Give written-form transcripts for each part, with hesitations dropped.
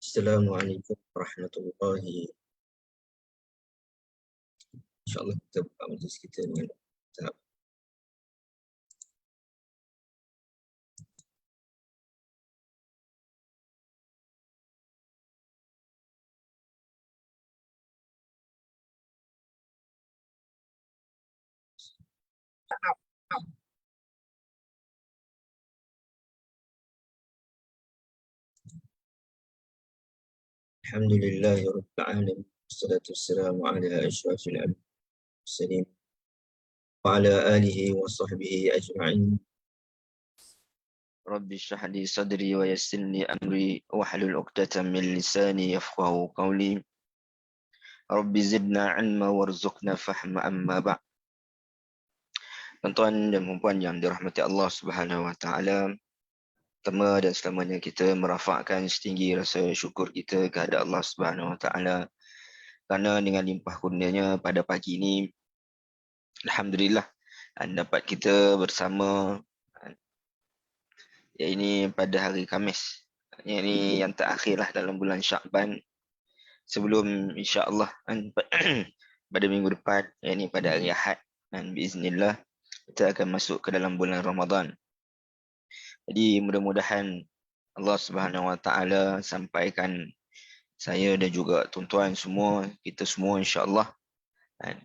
Assalamualaikum warahmatullahi. InsyaAllah kita buka majlis kita dengan tahap. Alhamdulillahi Rabbil Alamin. Wassalatu wassalamu ala ashrafil mursalin wa ala alihi wa sahbihi ajma'in. Rabbi shrah li sadri wa yassir li amri wahlul 'uqdatam min lisani yafqahu qawli. Rabbi zidna 'ilma warzuqna fahma amma ba'd. Tuan-tuan dan puan yang dirahmati Allah Subhanahu wa taala, pertama dan selamanya kita merafakkan setinggi rasa syukur kita kepada Allah Subhanahu wa taala kerana dengan limpah kurnianya pada pagi ini alhamdulillah dapat kita bersama ini pada hari Khamis. Ini yang terakhirlah dalam bulan Syakban sebelum insya-Allah pada minggu depan, yakni pada hari Ahad, dan biiznillah kita akan masuk ke dalam bulan Ramadan. Jadi mudah-mudahan Allah Subhanahu wa taala sampaikan saya dan juga tuan-tuan semua, kita semua insya-Allah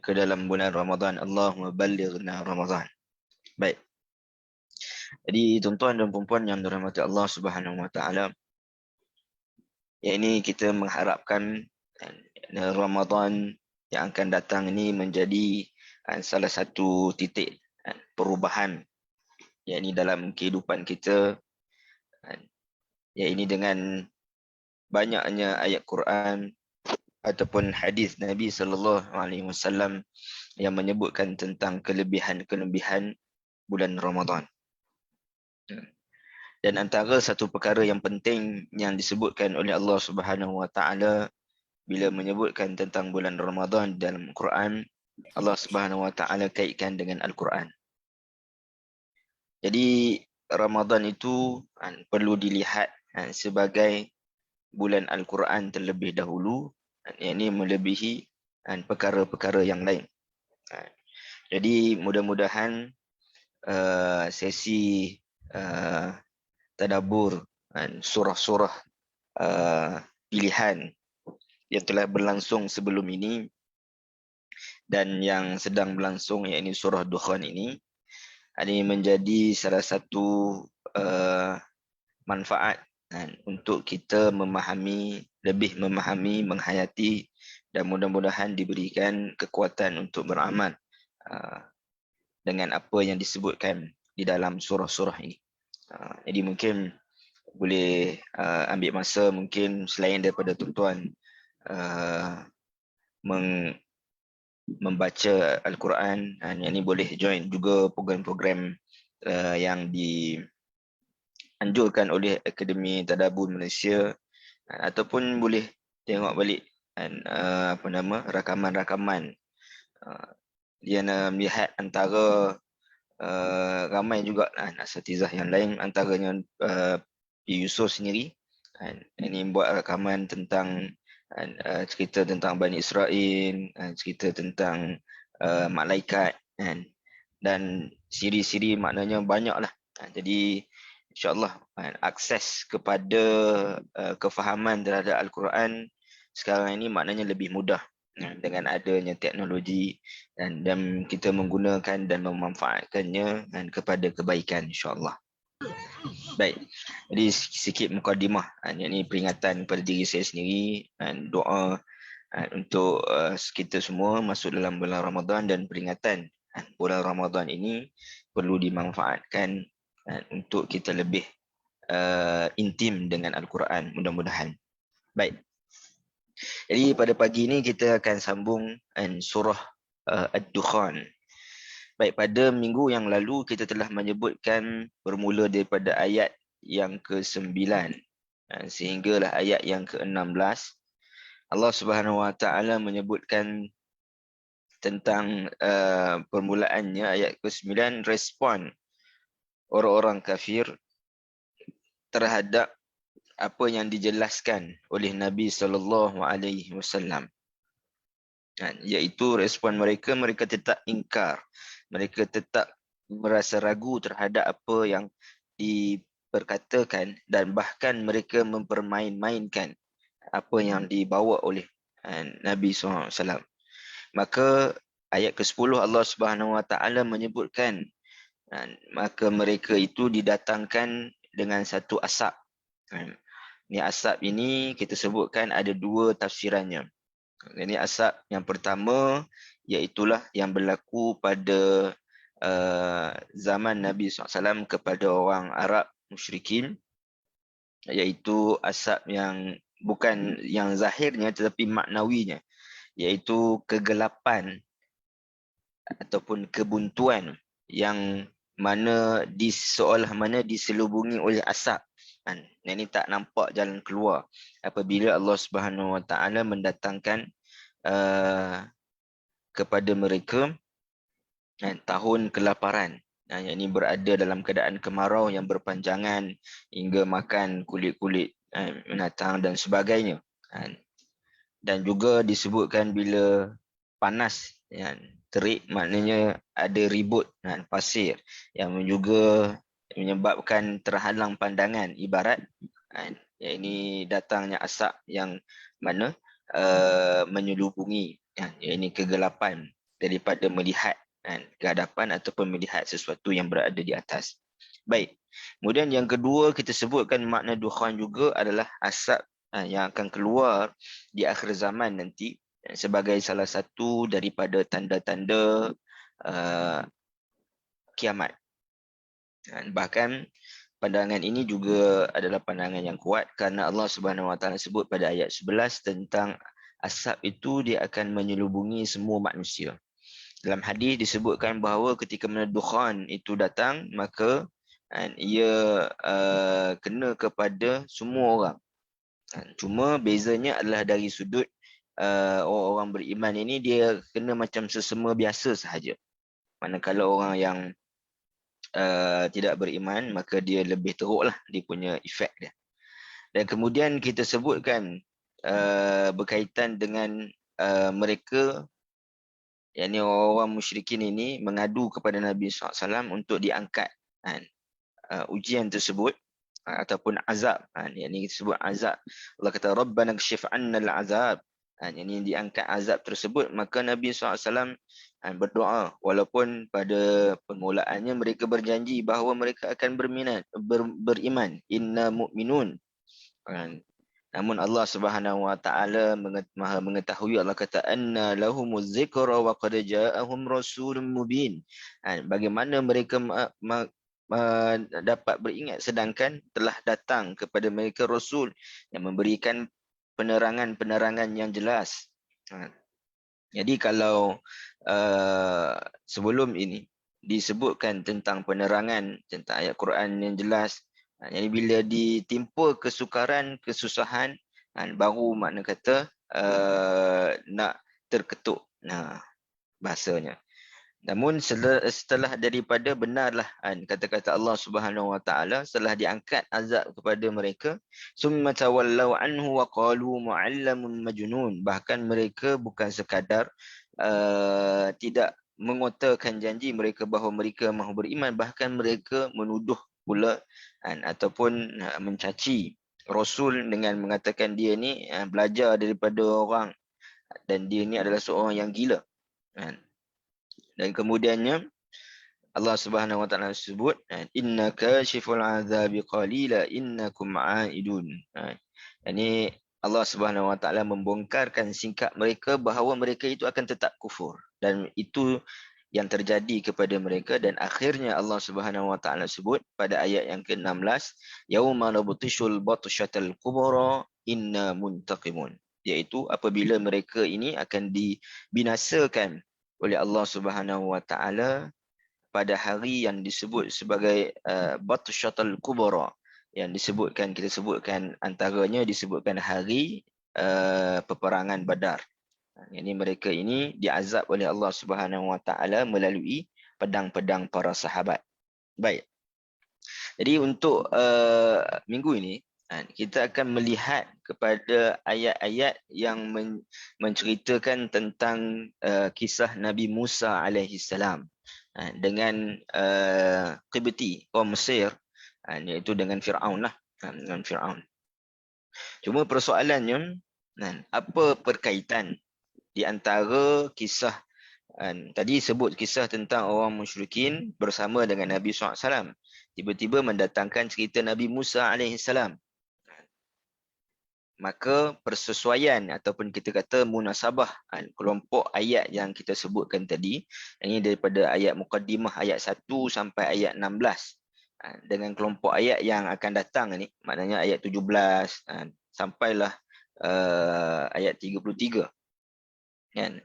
ke dalam bulan Ramadan. Allahumma ballighna Ramadan. Baik. Jadi tuan-tuan dan puan yang dirahmati Allah Subhanahu wa taala, yakni kita mengharapkan Ramadan yang akan datang ini menjadi salah satu titik perubahan, yakni dalam kehidupan kita, yakni dengan banyaknya ayat Quran ataupun hadis Nabi SAW yang menyebutkan tentang kelebihan-kelebihan bulan Ramadan. Dan antara satu perkara yang penting yang disebutkan oleh Allah Subhanahu wa taala bila menyebutkan tentang bulan Ramadan dalam Quran, Allah Subhanahu wa taala kaitkan dengan Al-Quran. Jadi Ramadan itu perlu dilihat sebagai bulan Al-Quran terlebih dahulu, yakni melebihi perkara-perkara yang lain. Jadi mudah-mudahan sesi tadabbur surah-surah pilihan yang telah berlangsung sebelum ini dan yang sedang berlangsung, yakni surah Dukhan ini menjadi salah satu manfaat untuk kita lebih memahami, menghayati, dan mudah-mudahan diberikan kekuatan untuk beramal dengan apa yang disebutkan di dalam surah-surah ini. Jadi mungkin boleh ambil masa mungkin selain daripada tuan-tuan membaca Al-Quran, yang ini boleh join juga program-program yang dianjurkan oleh Akademi Tadabbur Malaysia, ataupun boleh tengok balik rakaman-rakaman dia melihat antara ramai juga asatizah yang lain, antaranya P. Yusof sendiri ini buat rakaman tentang cerita tentang Bani Israel, cerita tentang malaikat, dan siri-siri maknanya banyaklah. Jadi insya-Allah akses kepada kefahaman terhadap Al-Quran sekarang ini maknanya lebih mudah dengan adanya teknologi, dan kita menggunakan dan memanfaatkannya kepada kebaikan insya-Allah. Baik, jadi sikit mukadimah, yakni peringatan kepada diri saya sendiri dan doa untuk kita semua masuk dalam bulan Ramadan, dan peringatan bulan Ramadan ini perlu dimanfaatkan untuk kita lebih intim dengan Al-Quran, mudah-mudahan. Baik. Jadi pada pagi ini kita akan sambung surah Ad-Dukhan. Baik, pada minggu yang lalu kita telah menyebutkan bermula daripada ayat yang ke-9 sehinggalah ayat yang ke-16. Allah Subhanahu wa taala menyebutkan tentang permulaannya ayat ke-9, respon orang-orang kafir terhadap apa yang dijelaskan oleh Nabi SAW. Iaitu respon mereka, mereka tetap ingkar. Mereka tetap merasa ragu terhadap apa yang diperkatakan dan bahkan mereka mempermain-mainkan apa yang dibawa oleh Nabi SAW. Maka ayat ke-10 Allah Subhanahu Wa Taala menyebutkan maka mereka itu didatangkan dengan satu asap. Ni asap ini kita sebutkan ada dua tafsirannya. Ini asap yang pertama iaitulah yang berlaku pada zaman Nabi SAW kepada orang Arab musyrikin, iaitu asap yang bukan yang zahirnya tetapi maknawinya, iaitu kegelapan ataupun kebuntuan yang mana seolah mana diselubungi oleh asap. Yang ini tak nampak jalan keluar apabila Allah Subhanahu Wa Taala mendatangkan kepada mereka tahun kelaparan. Yang ini berada dalam keadaan kemarau yang berpanjangan hingga makan kulit-kulit binatang dan sebagainya. Dan juga disebutkan bila panas terik, maknanya ada ribut pasir yang juga menyebabkan terhalang pandangan, ibarat ini datangnya asap yang mana menyelubungi, ini kegelapan daripada melihat ke hadapan ataupun melihat sesuatu yang berada di atas. Baik. Kemudian yang kedua kita sebutkan makna dukhan juga adalah asap yang akan keluar di akhir zaman nanti sebagai salah satu daripada tanda-tanda kiamat. Bahkan pandangan ini juga adalah pandangan yang kuat kerana Allah Subhanahu Wa Taala sebut pada ayat 11 tentang asap itu dia akan menyelubungi semua manusia. Dalam hadis disebutkan bahawa ketika mana dukhan itu datang, maka ia kena kepada semua orang. Cuma bezanya adalah dari sudut orang-orang beriman ini dia kena macam sesama biasa sahaja. Manakala orang yang tidak beriman, maka dia lebih teruklah dia punya efek dia. Dan kemudian kita sebutkan berkaitan dengan mereka, yakni orang musyrikin ini mengadu kepada Nabi SAW untuk diangkat ujian tersebut ataupun azab. Yang ini disebut azab. Allah kata Rabbana kshif 'annal azab. Yang ini diangkat azab tersebut, maka Nabi SAW berdoa walaupun pada permulaannya mereka berjanji bahawa mereka akan beriman, inna mu'minun. Namun Allah Subhanahu Wa Taala Maha mengetahui. Allah kata anna lahumuz zikra wa qad ja'ahum rasulun mubin. Bagaimana mereka dapat beringat sedangkan telah datang kepada mereka rasul yang memberikan penerangan-penerangan yang jelas. Jadi kalau sebelum ini disebutkan tentang penerangan tentang ayat Quran yang jelas, jadi bila ditimpa kesukaran, kesusahan, baru makna kata nak terketuk bahasanya. Namun setelah daripada benarlah kata-kata Allah Subhanahu Wa Taala, setelah diangkat azab kepada mereka, summa tawallau anhu wa qalu mu'allamun majnun. Bahkan mereka bukan sekadar tidak mengotakan janji mereka bahawa mereka mahu beriman, bahkan mereka menuduh pula ataupun mencaci Rasul dengan mengatakan dia ni belajar daripada orang dan dia ni adalah seorang yang gila. Dan kemudiannya Allah Subhanahu Wa Taala sebut innaka syiful azabi qalila innakum aidun. Yani Allah Subhanahu Wa Taala membongkarkan singkat mereka bahawa mereka itu akan tetap kufur, dan itu yang terjadi kepada mereka. Dan akhirnya Allah Subhanahu Wa Taala sebut pada ayat yang ke-16, yauma nabtishul batshatal kubra inna muntaqimun, iaitu apabila mereka ini akan dibinasakan oleh Allah Subhanahu Wa Taala pada hari yang disebut sebagai batshatul kubra, yang kita sebutkan antaranya disebutkan hari peperangan Badar. Ini mereka ini diazab oleh Allah Subhanahu Wa Taala melalui pedang-pedang para sahabat. Baik. Jadi untuk minggu ini kita akan melihat kepada ayat-ayat yang menceritakan tentang kisah Nabi Musa alaihi salam dengan Qibti, kaum Mesir, iaitu dengan Firaun lah, dengan Firaun. Cuma persoalannya, apa perkaitan di antara kisah tadi sebut kisah tentang orang musyrikin bersama dengan Nabi SAW. Tiba-tiba mendatangkan cerita Nabi Musa AS. Maka persesuaian ataupun kita kata munasabah kelompok ayat yang kita sebutkan tadi, ini daripada ayat muqaddimah ayat 1 sampai ayat 16 dengan kelompok ayat yang akan datang ni, maknanya ayat 17 sampailah ayat 33 kan,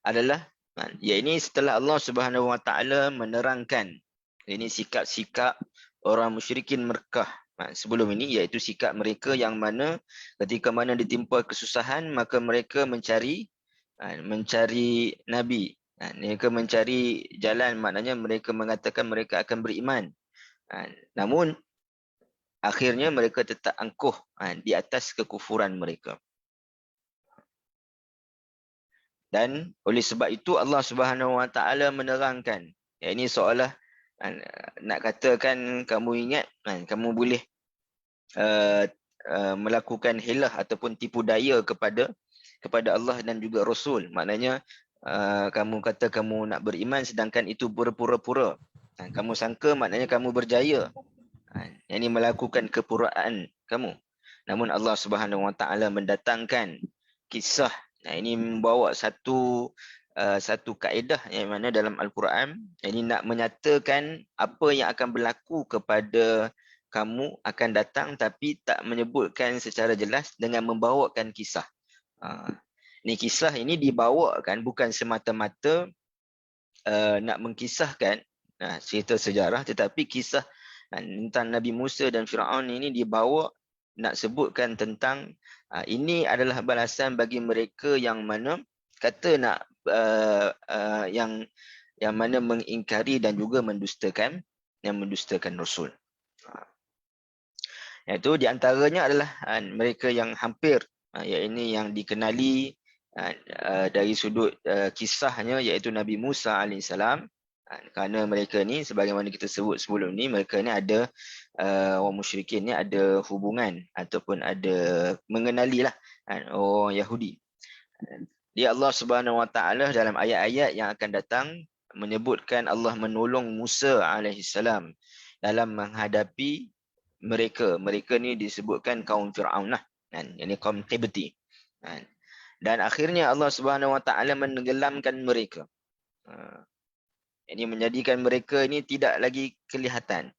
adalah ini setelah Allah Subhanahu Wa Taala menerangkan ini sikap-sikap orang musyrikin Mekah sebelum ini, iaitu sikap mereka yang mana ketika mana ditimpa kesusahan maka mereka mencari Nabi, mereka mencari jalan, maknanya mereka mengatakan mereka akan beriman, namun akhirnya mereka tetap angkuh di atas kekufuran mereka. Dan oleh sebab itu Allah Subhanahu Wa Taala menerangkan, ini seolah nak katakan kamu ingat kamu boleh melakukan hilah ataupun tipu daya kepada Allah dan juga Rasul. Maknanya kamu kata kamu nak beriman sedangkan itu pura-pura. Kamu sangka maknanya kamu berjaya. Ini melakukan kepuraan kamu. Namun Allah Subhanahu Wa Taala mendatangkan kisah. Ini membawa satu kaedah yang mana dalam Al-Quran ini nak menyatakan apa yang akan berlaku kepada kamu akan datang, tapi tak menyebutkan secara jelas dengan membawakan kisah. Ini kisah ini dibawakan bukan semata-mata nak mengkisahkan cerita sejarah, tetapi kisah tentang Nabi Musa dan Firaun ini dibawa nak sebutkan tentang ini adalah balasan bagi mereka yang mana kata nak yang mana mengingkari dan juga mendustakan Rasul. Iaitu di antaranya adalah mereka yang hampir iaitu yang dikenali dari sudut kisahnya, iaitu Nabi Musa AS. Kerana mereka ni sebagaimana kita sebut sebelum ni, mereka ni ada orang musyrikin ni ada hubungan ataupun ada mengenali lah orang Yahudi. Dia Allah Subhanahu Wa Taala dalam ayat-ayat yang akan datang menyebutkan Allah menolong Musa alaihissalam dalam menghadapi mereka ni disebutkan kaum Firaun lah, ini kaum Qibti, dan akhirnya Allah Subhanahu Wa Taala menenggelamkan mereka. Ini menjadikan mereka ini tidak lagi kelihatan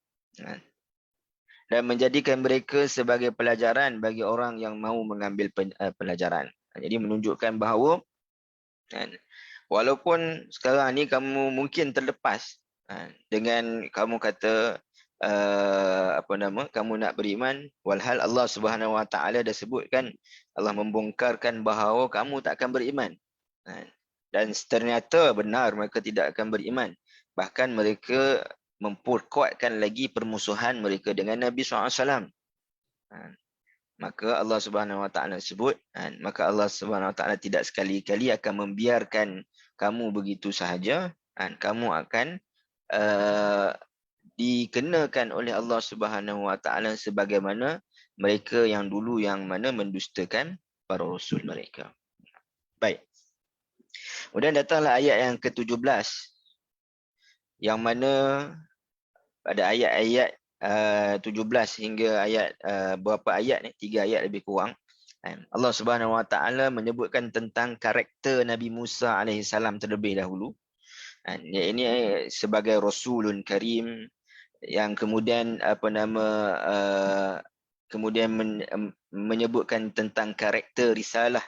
dan menjadikan mereka sebagai pelajaran bagi orang yang mahu mengambil pelajaran. Jadi menunjukkan bahawa walaupun sekarang ni kamu mungkin terlepas dengan kamu kata kamu nak beriman, walhal Allah Subhanahu Wa Taala dah sebutkan, Allah membongkarkan bahawa kamu tak akan beriman, dan ternyata benar mereka tidak akan beriman. Bahkan mereka memperkuatkan lagi permusuhan mereka dengan Nabi SAW. Maka Allah Subhanahu Wa Taala sebut, maka Allah Subhanahu Wa Taala tidak sekali-kali akan membiarkan kamu begitu sahaja. Kamu akan dikenakan oleh Allah Subhanahu Wa Taala sebagaimana mereka yang dulu yang mana mendustakan para rasul mereka. Baik. Kemudian datanglah ayat yang ke-17 yang mana pada ayat-ayat 17 hingga ayat berapa ayat ni, 3 ayat lebih kurang, Allah Subhanahu Wa Taala menyebutkan tentang karakter Nabi Musa alaihissalam terlebih dahulu. Ini sebagai Rasulun Karim yang kemudian menyebutkan tentang karakter risalah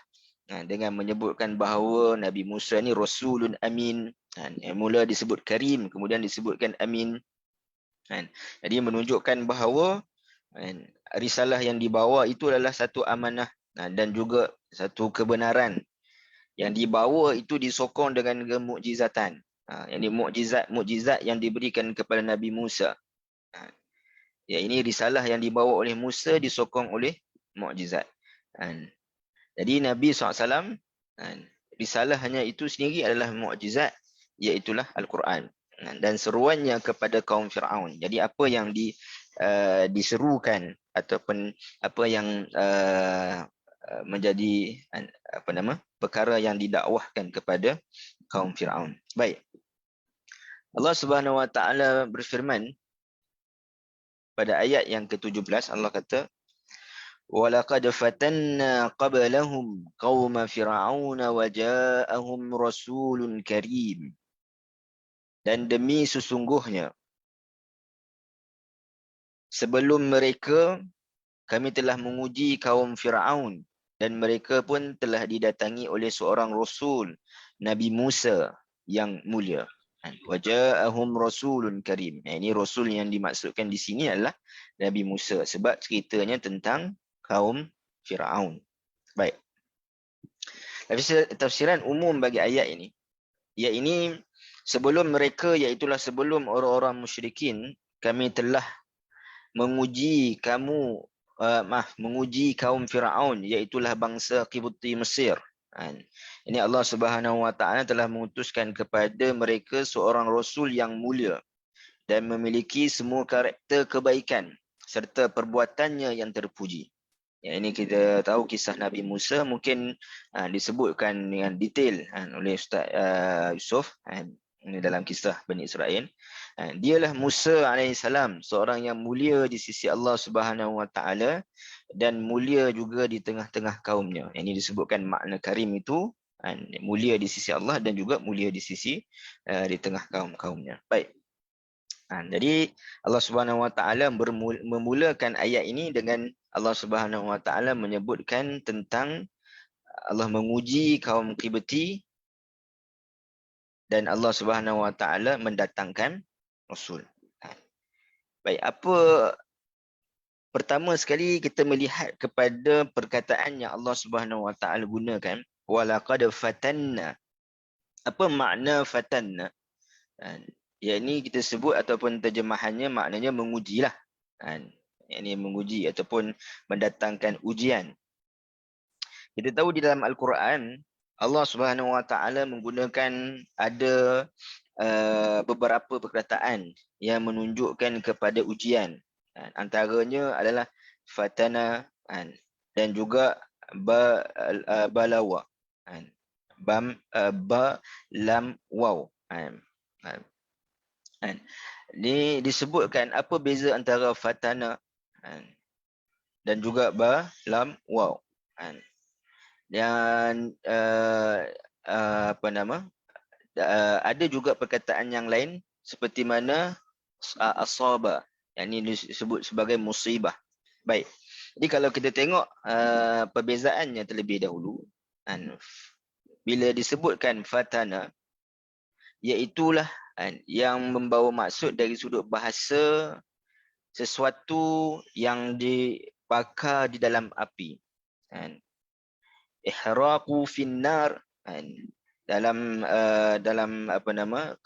dengan menyebutkan bahawa Nabi Musa ni Rasulun Amin. Mula disebut Karim, kemudian disebutkan Amin. Jadi menunjukkan bahawa risalah yang dibawa itu adalah satu amanah dan juga satu kebenaran. Yang dibawa itu disokong dengan kemukjizatan. Ini mukjizat yang diberikan kepada Nabi Musa. Ya, ini risalah yang dibawa oleh Musa disokong oleh mukjizat. Jadi Nabi SAW, risalah hanya itu sendiri adalah mukjizat, iaitulah Al-Quran. Dan seruannya kepada kaum Fir'aun. Jadi apa yang diserukan ataupun apa yang menjadi perkara yang didakwahkan kepada kaum Fir'aun. Baik. Allah Subhanahu Wa Taala berfirman pada ayat yang ke-17, Allah kata, وَلَقَدْ فَتَنَّا قَبْلَهُمْ قَوْمَ فِرْعَوْنَ وَجَاءَهُمْ رَسُولٌ كَرِيمٌ. Dan demi sesungguhnya sebelum mereka kami telah menguji kaum Fir'aun, dan mereka pun telah didatangi oleh seorang Rasul, Nabi Musa yang mulia. Waja'ahum rasulun karim. Ini Rasul yang dimaksudkan di sini adalah Nabi Musa, sebab ceritanya tentang kaum Fir'aun. Baik. Tafsiran umum bagi ayat ini, sebelum mereka, iaitulah sebelum orang-orang musyrikin, kami telah menguji kaum Fir'aun, iaitulah bangsa Qibti Mesir. Ini Allah Subhanahu Wa Taala telah mengutuskan kepada mereka seorang Rasul yang mulia dan memiliki semua karakter kebaikan serta perbuatannya yang terpuji. Ya, ini kita tahu kisah Nabi Musa mungkin disebutkan dengan detail oleh Ustaz Yusof ini dalam kisah Bani Israel. Dialah Musa alaihissalam, seorang yang mulia di sisi Allah Subhanahu Wa Taala dan mulia juga di tengah-tengah kaumnya. Ini disebutkan makna karim itu mulia di sisi Allah dan juga mulia di sisi di tengah kaumnya. Baik. Jadi Allah Subhanahu Wa Taala memulakan ayat ini dengan Allah Subhanahu Wa Taala menyebutkan tentang Allah menguji kaum Qibti dan Allah Subhanahu Wa Taala mendatangkan Rasul. Baik, apa pertama sekali kita melihat kepada perkataan yang Allah Subhanahu Wa Taala gunakan, walaqad fatanna. Apa makna fatanna? Yang ini kita sebut ataupun terjemahannya maknanya mengujilah. Ini menguji ataupun mendatangkan ujian. Kita tahu di dalam Al-Quran Allah Subhanahu Wa Taala menggunakan ada beberapa perkataan yang menunjukkan kepada ujian. Antaranya adalah fatana dan juga balawa. Ba lam waw. Ini disebutkan apa beza antara fatana dan juga ba lam waw. Dan ada juga perkataan yang lain seperti mana asaba, yang ini disebut sebagai musibah. Baik. Jadi kalau kita tengok perbezaannya terlebih dahulu, bila disebutkan fatana, iaitulah yang membawa maksud dari sudut bahasa sesuatu yang dibakar di dalam api. Ihraqu finnar, dalam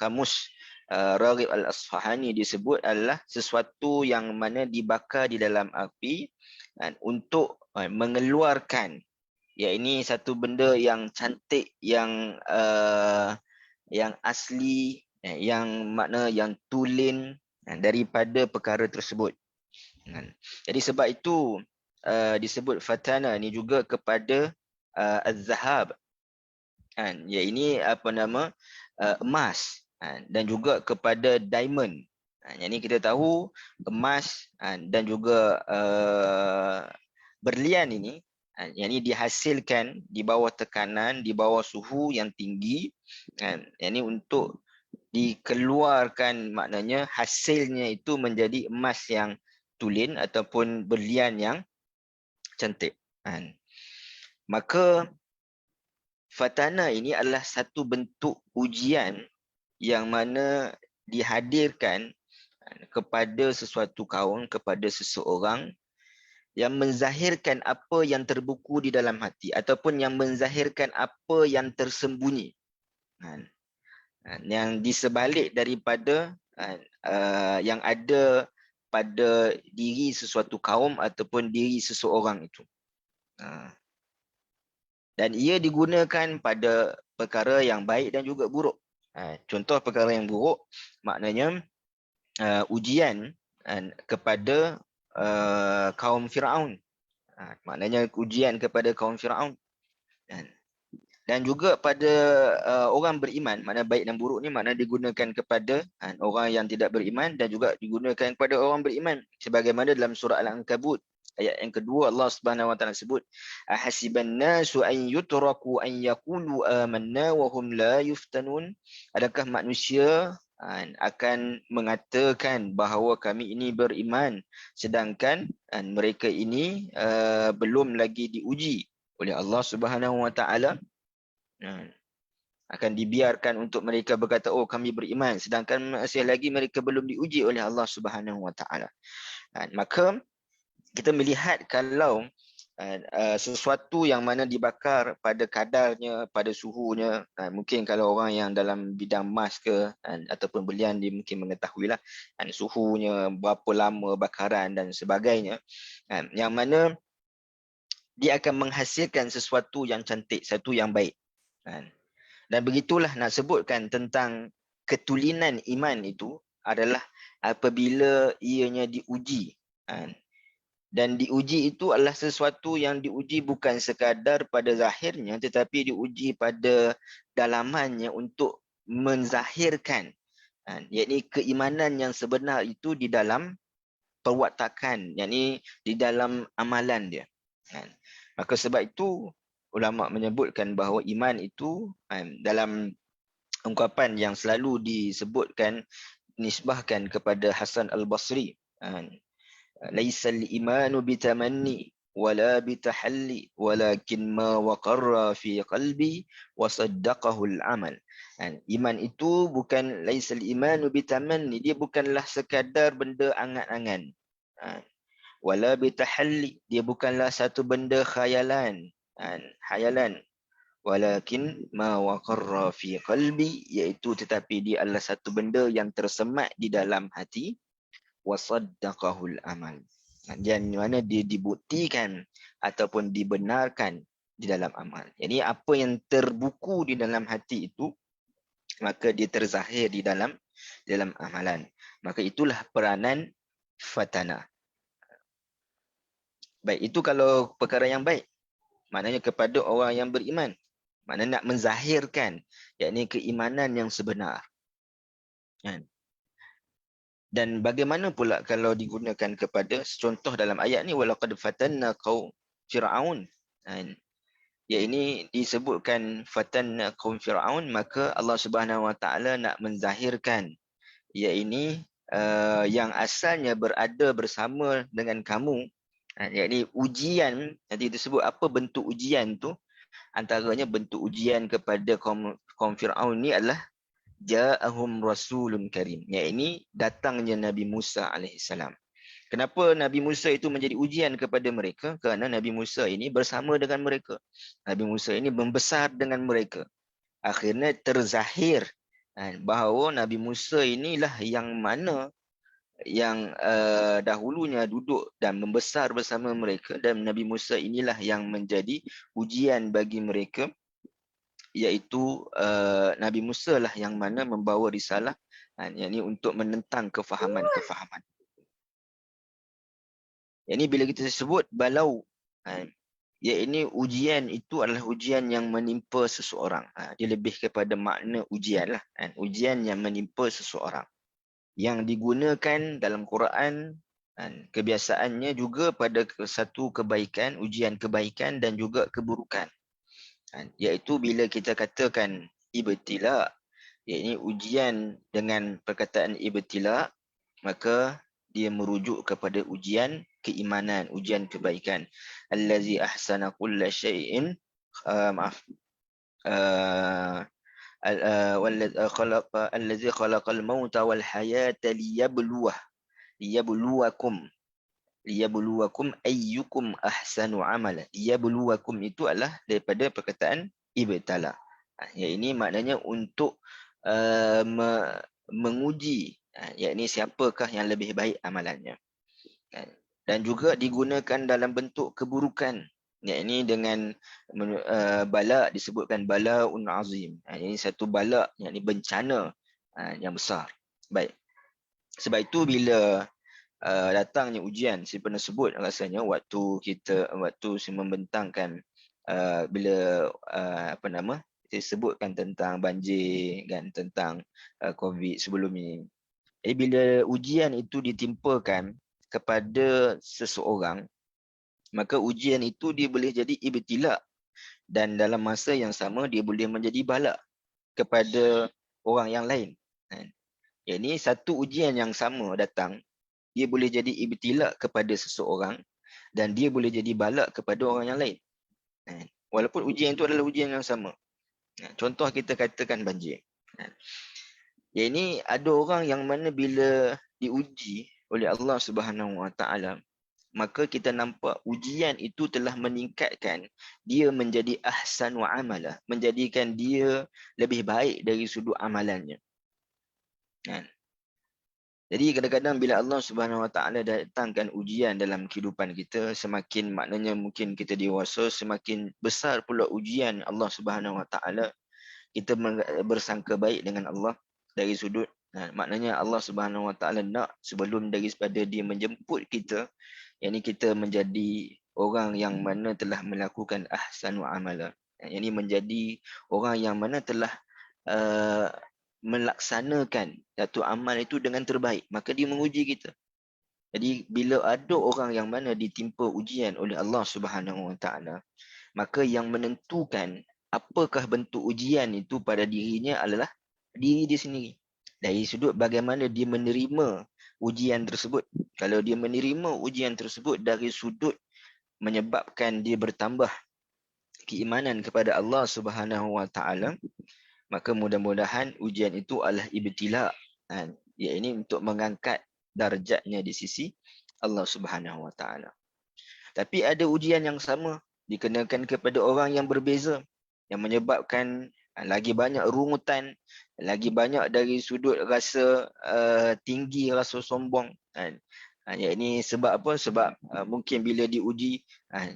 kamus Raghib Al-Asfahani disebut adalah sesuatu yang mana dibakar di dalam api untuk mengeluarkan, ya, ini satu benda yang cantik, yang asli, yang makna yang tulen daripada perkara tersebut. Jadi sebab itu disebut fatana ni juga kepada az-zahab, ya, ini emas, dan juga kepada diamond. Yang ini kita tahu emas dan juga berlian ini, yang ini dihasilkan di bawah tekanan, di bawah suhu yang tinggi, yang ini untuk dikeluarkan, maknanya hasilnya itu menjadi emas yang tulen ataupun berlian yang cantik. Maka fatana ini adalah satu bentuk ujian yang mana dihadirkan kepada sesuatu kaum, kepada seseorang yang menzahirkan apa yang terbuku di dalam hati ataupun yang menzahirkan apa yang tersembunyi, yang disebalik daripada yang ada pada diri sesuatu kaum ataupun diri seseorang itu. Dan ia digunakan pada perkara yang baik dan juga buruk. Contoh perkara yang buruk, maknanya ujian kepada kaum Firaun. Maknanya ujian kepada kaum Firaun. Dan juga pada orang beriman, makna baik dan buruk ni makna digunakan kepada orang yang tidak beriman dan juga digunakan kepada orang beriman. Sebagaimana dalam surah Al-Ankabut ayat yang kedua, Allah Subhanahu Wa Taala sebut, ahasiban nasu an yutraku an yaqulu amanna wa hum la yuftanun. Adakah manusia akan mengatakan bahawa kami ini beriman sedangkan mereka ini belum lagi diuji oleh Allah Subhanahu Wa Taala? Akan dibiarkan untuk mereka berkata, oh kami beriman, sedangkan masih lagi mereka belum diuji oleh Allah Subhanahu Wa Taala. Maka kita melihat kalau sesuatu yang mana dibakar pada kadarnya, pada suhunya, mungkin kalau orang yang dalam bidang emas ke ataupun belian, dia mungkin mengetahuilah suhunya, berapa lama bakaran dan sebagainya, yang mana dia akan menghasilkan sesuatu yang cantik, sesuatu yang baik. Dan begitulah nak sebutkan tentang ketulinan iman itu adalah apabila ianya diuji. Dan diuji itu adalah sesuatu yang diuji bukan sekadar pada zahirnya, tetapi diuji pada dalamannya untuk menzahirkan yakni keimanan yang sebenar itu di dalam perwatakan, yakni di dalam amalan dia. Maka sebab itu ulama menyebutkan bahawa iman itu dalam ungkapan yang selalu disebutkan, nisbahkan kepada Hasan Al-Basri, laisal imanu bitamanni wala bitahalli walakin ma waqarra fi qalbi wa saddaqahu al-amal. Iman itu bukan, laisal imanu bitamanni, dia bukanlah sekadar benda angan-angan, wala bitahalli, dia bukanlah satu benda khayalan, walakin ma waqarra fi qalbi, iaitu tetapi dia adalah satu benda yang tersemat di dalam hati, wa saddaqahul amal, dan mana dia dibuktikan ataupun dibenarkan di dalam amal. Jadi apa yang terbuku di dalam hati itu, maka dia terzahir di dalam amalan. Maka itulah peranan fatana. Baik, itu kalau perkara yang baik, maknanya kepada orang yang beriman, maknanya nak menzahirkan yakni keimanan yang sebenar. Dan bagaimana pula kalau digunakan kepada, contoh dalam ayat ni, walaqad fatanna qaum Fir'aun, ya ini disebutkan fatanna qaum Fir'aun, maka Allah Subhanahu Wa Taala nak menzahirkan ya ini yang asalnya berada bersama dengan kamu, yakni ujian. Nanti disebut apa bentuk ujian tu, antaranya bentuk ujian kepada kaum Fir'aun ni adalah ja'ahum rasulun karim, yakni datangnya Nabi Musa alaihissalam. Kenapa Nabi Musa itu menjadi ujian kepada mereka? Kerana Nabi Musa ini bersama dengan mereka. Nabi Musa ini membesar dengan mereka. Akhirnya terzahir bahawa Nabi Musa inilah yang mana yang dahulunya duduk dan membesar bersama mereka, dan Nabi Musa inilah yang menjadi ujian bagi mereka, iaitu Nabi Musa lah yang mana membawa risalah, yakni untuk menentang kefahaman-kefahaman. Yakni bila kita sebut balau, yakni ujian itu adalah ujian yang menimpa seseorang. Dia lebih kepada makna ujian lah, ujian yang menimpa seseorang, yang digunakan dalam Quran kebiasaannya juga pada satu kebaikan, ujian kebaikan dan juga keburukan. Iaitu bila kita katakan ibtila, iaitu ujian dengan perkataan ibtila, maka dia merujuk kepada ujian keimanan, ujian kebaikan. Allazi ahsana kulla syai'in, allazi khalaqal mauta wal hayata liyabluwakum ayyukum ahsanu amala. Liyabluwakum itu adalah daripada perkataan ibtala. Ya, ini maknanya untuk menguji, yakni siapakah yang lebih baik amalannya. Dan juga digunakan dalam bentuk keburukan. Ini dengan bala, disebutkan balaun azim. Ini satu bala, ini bencana yang besar. Baik. Sebab itu bila datangnya ujian, saya pernah sebut rasanya waktu saya membentangkan bila saya sebutkan tentang banjir kan, tentang COVID sebelum ini. Jadi bila ujian itu ditimpakan kepada seseorang, maka ujian itu dia boleh jadi ibtila, dan dalam masa yang sama dia boleh menjadi bala kepada orang yang lain. Ini satu ujian yang sama datang, dia boleh jadi ibtila kepada seseorang dan dia boleh jadi bala kepada orang yang lain. Walaupun ujian itu adalah ujian yang sama. Contoh kita katakan banjir. Ini ada orang yang mana bila diuji oleh Allah Subhanahu Wa Taala, maka kita nampak ujian itu telah meningkatkan dia menjadi ahsan wa amala, menjadikan dia lebih baik dari sudut amalannya. Jadi kadang-kadang bila Allah Subhanahu Wa Taala datangkan ujian dalam kehidupan kita, semakin maknanya mungkin kita dewasa, semakin besar pula ujian Allah Subhanahu Wa Taala, kita bersangka baik dengan Allah dari sudut maknanya Allah Subhanahu Wa Taala nak sebelum daripada dia menjemput kita, yakni kita menjadi orang yang mana telah melakukan ahsan wa amala, yakni menjadi orang yang mana telah melaksanakan satu amal itu dengan terbaik, maka dia menguji kita. Jadi bila ada orang yang mana ditimpa ujian oleh Allah Subhanahu Wa Taala, maka yang menentukan apakah bentuk ujian itu pada dirinya adalah diri dia sendiri. Dari sudut bagaimana dia menerima ujian tersebut. Kalau dia menerima ujian tersebut dari sudut menyebabkan dia bertambah keimanan kepada Allah Subhanahu Wa Taala, maka mudah-mudahan ujian itu adalah ibtila. Ini untuk mengangkat darjatnya di sisi Allah Subhanahu Wa Taala. Tapi ada ujian yang sama dikenakan kepada orang yang berbeza, yang menyebabkan lagi banyak rungutan, lagi banyak dari sudut rasa tinggi, rasa sombong. Ini sebab apa? Sebab mungkin bila diuji,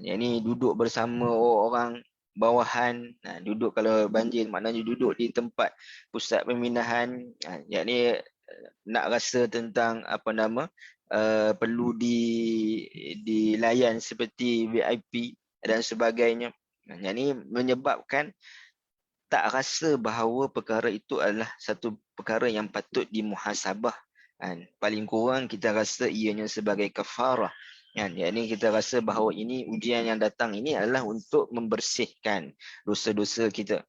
ini duduk bersama orang bawahan, duduk kalau banjir maknanya duduk di tempat pusat pemindahan, yakni nak rasa tentang perlu dilayan seperti VIP dan sebagainya. Yang ini menyebabkan tak rasa bahawa perkara itu adalah satu perkara yang patut dimuhasabah. Paling kurang kita rasa ianya sebagai kafarah. Yang ini kita rasa bahawa ini ujian yang datang ini adalah untuk membersihkan dosa-dosa kita.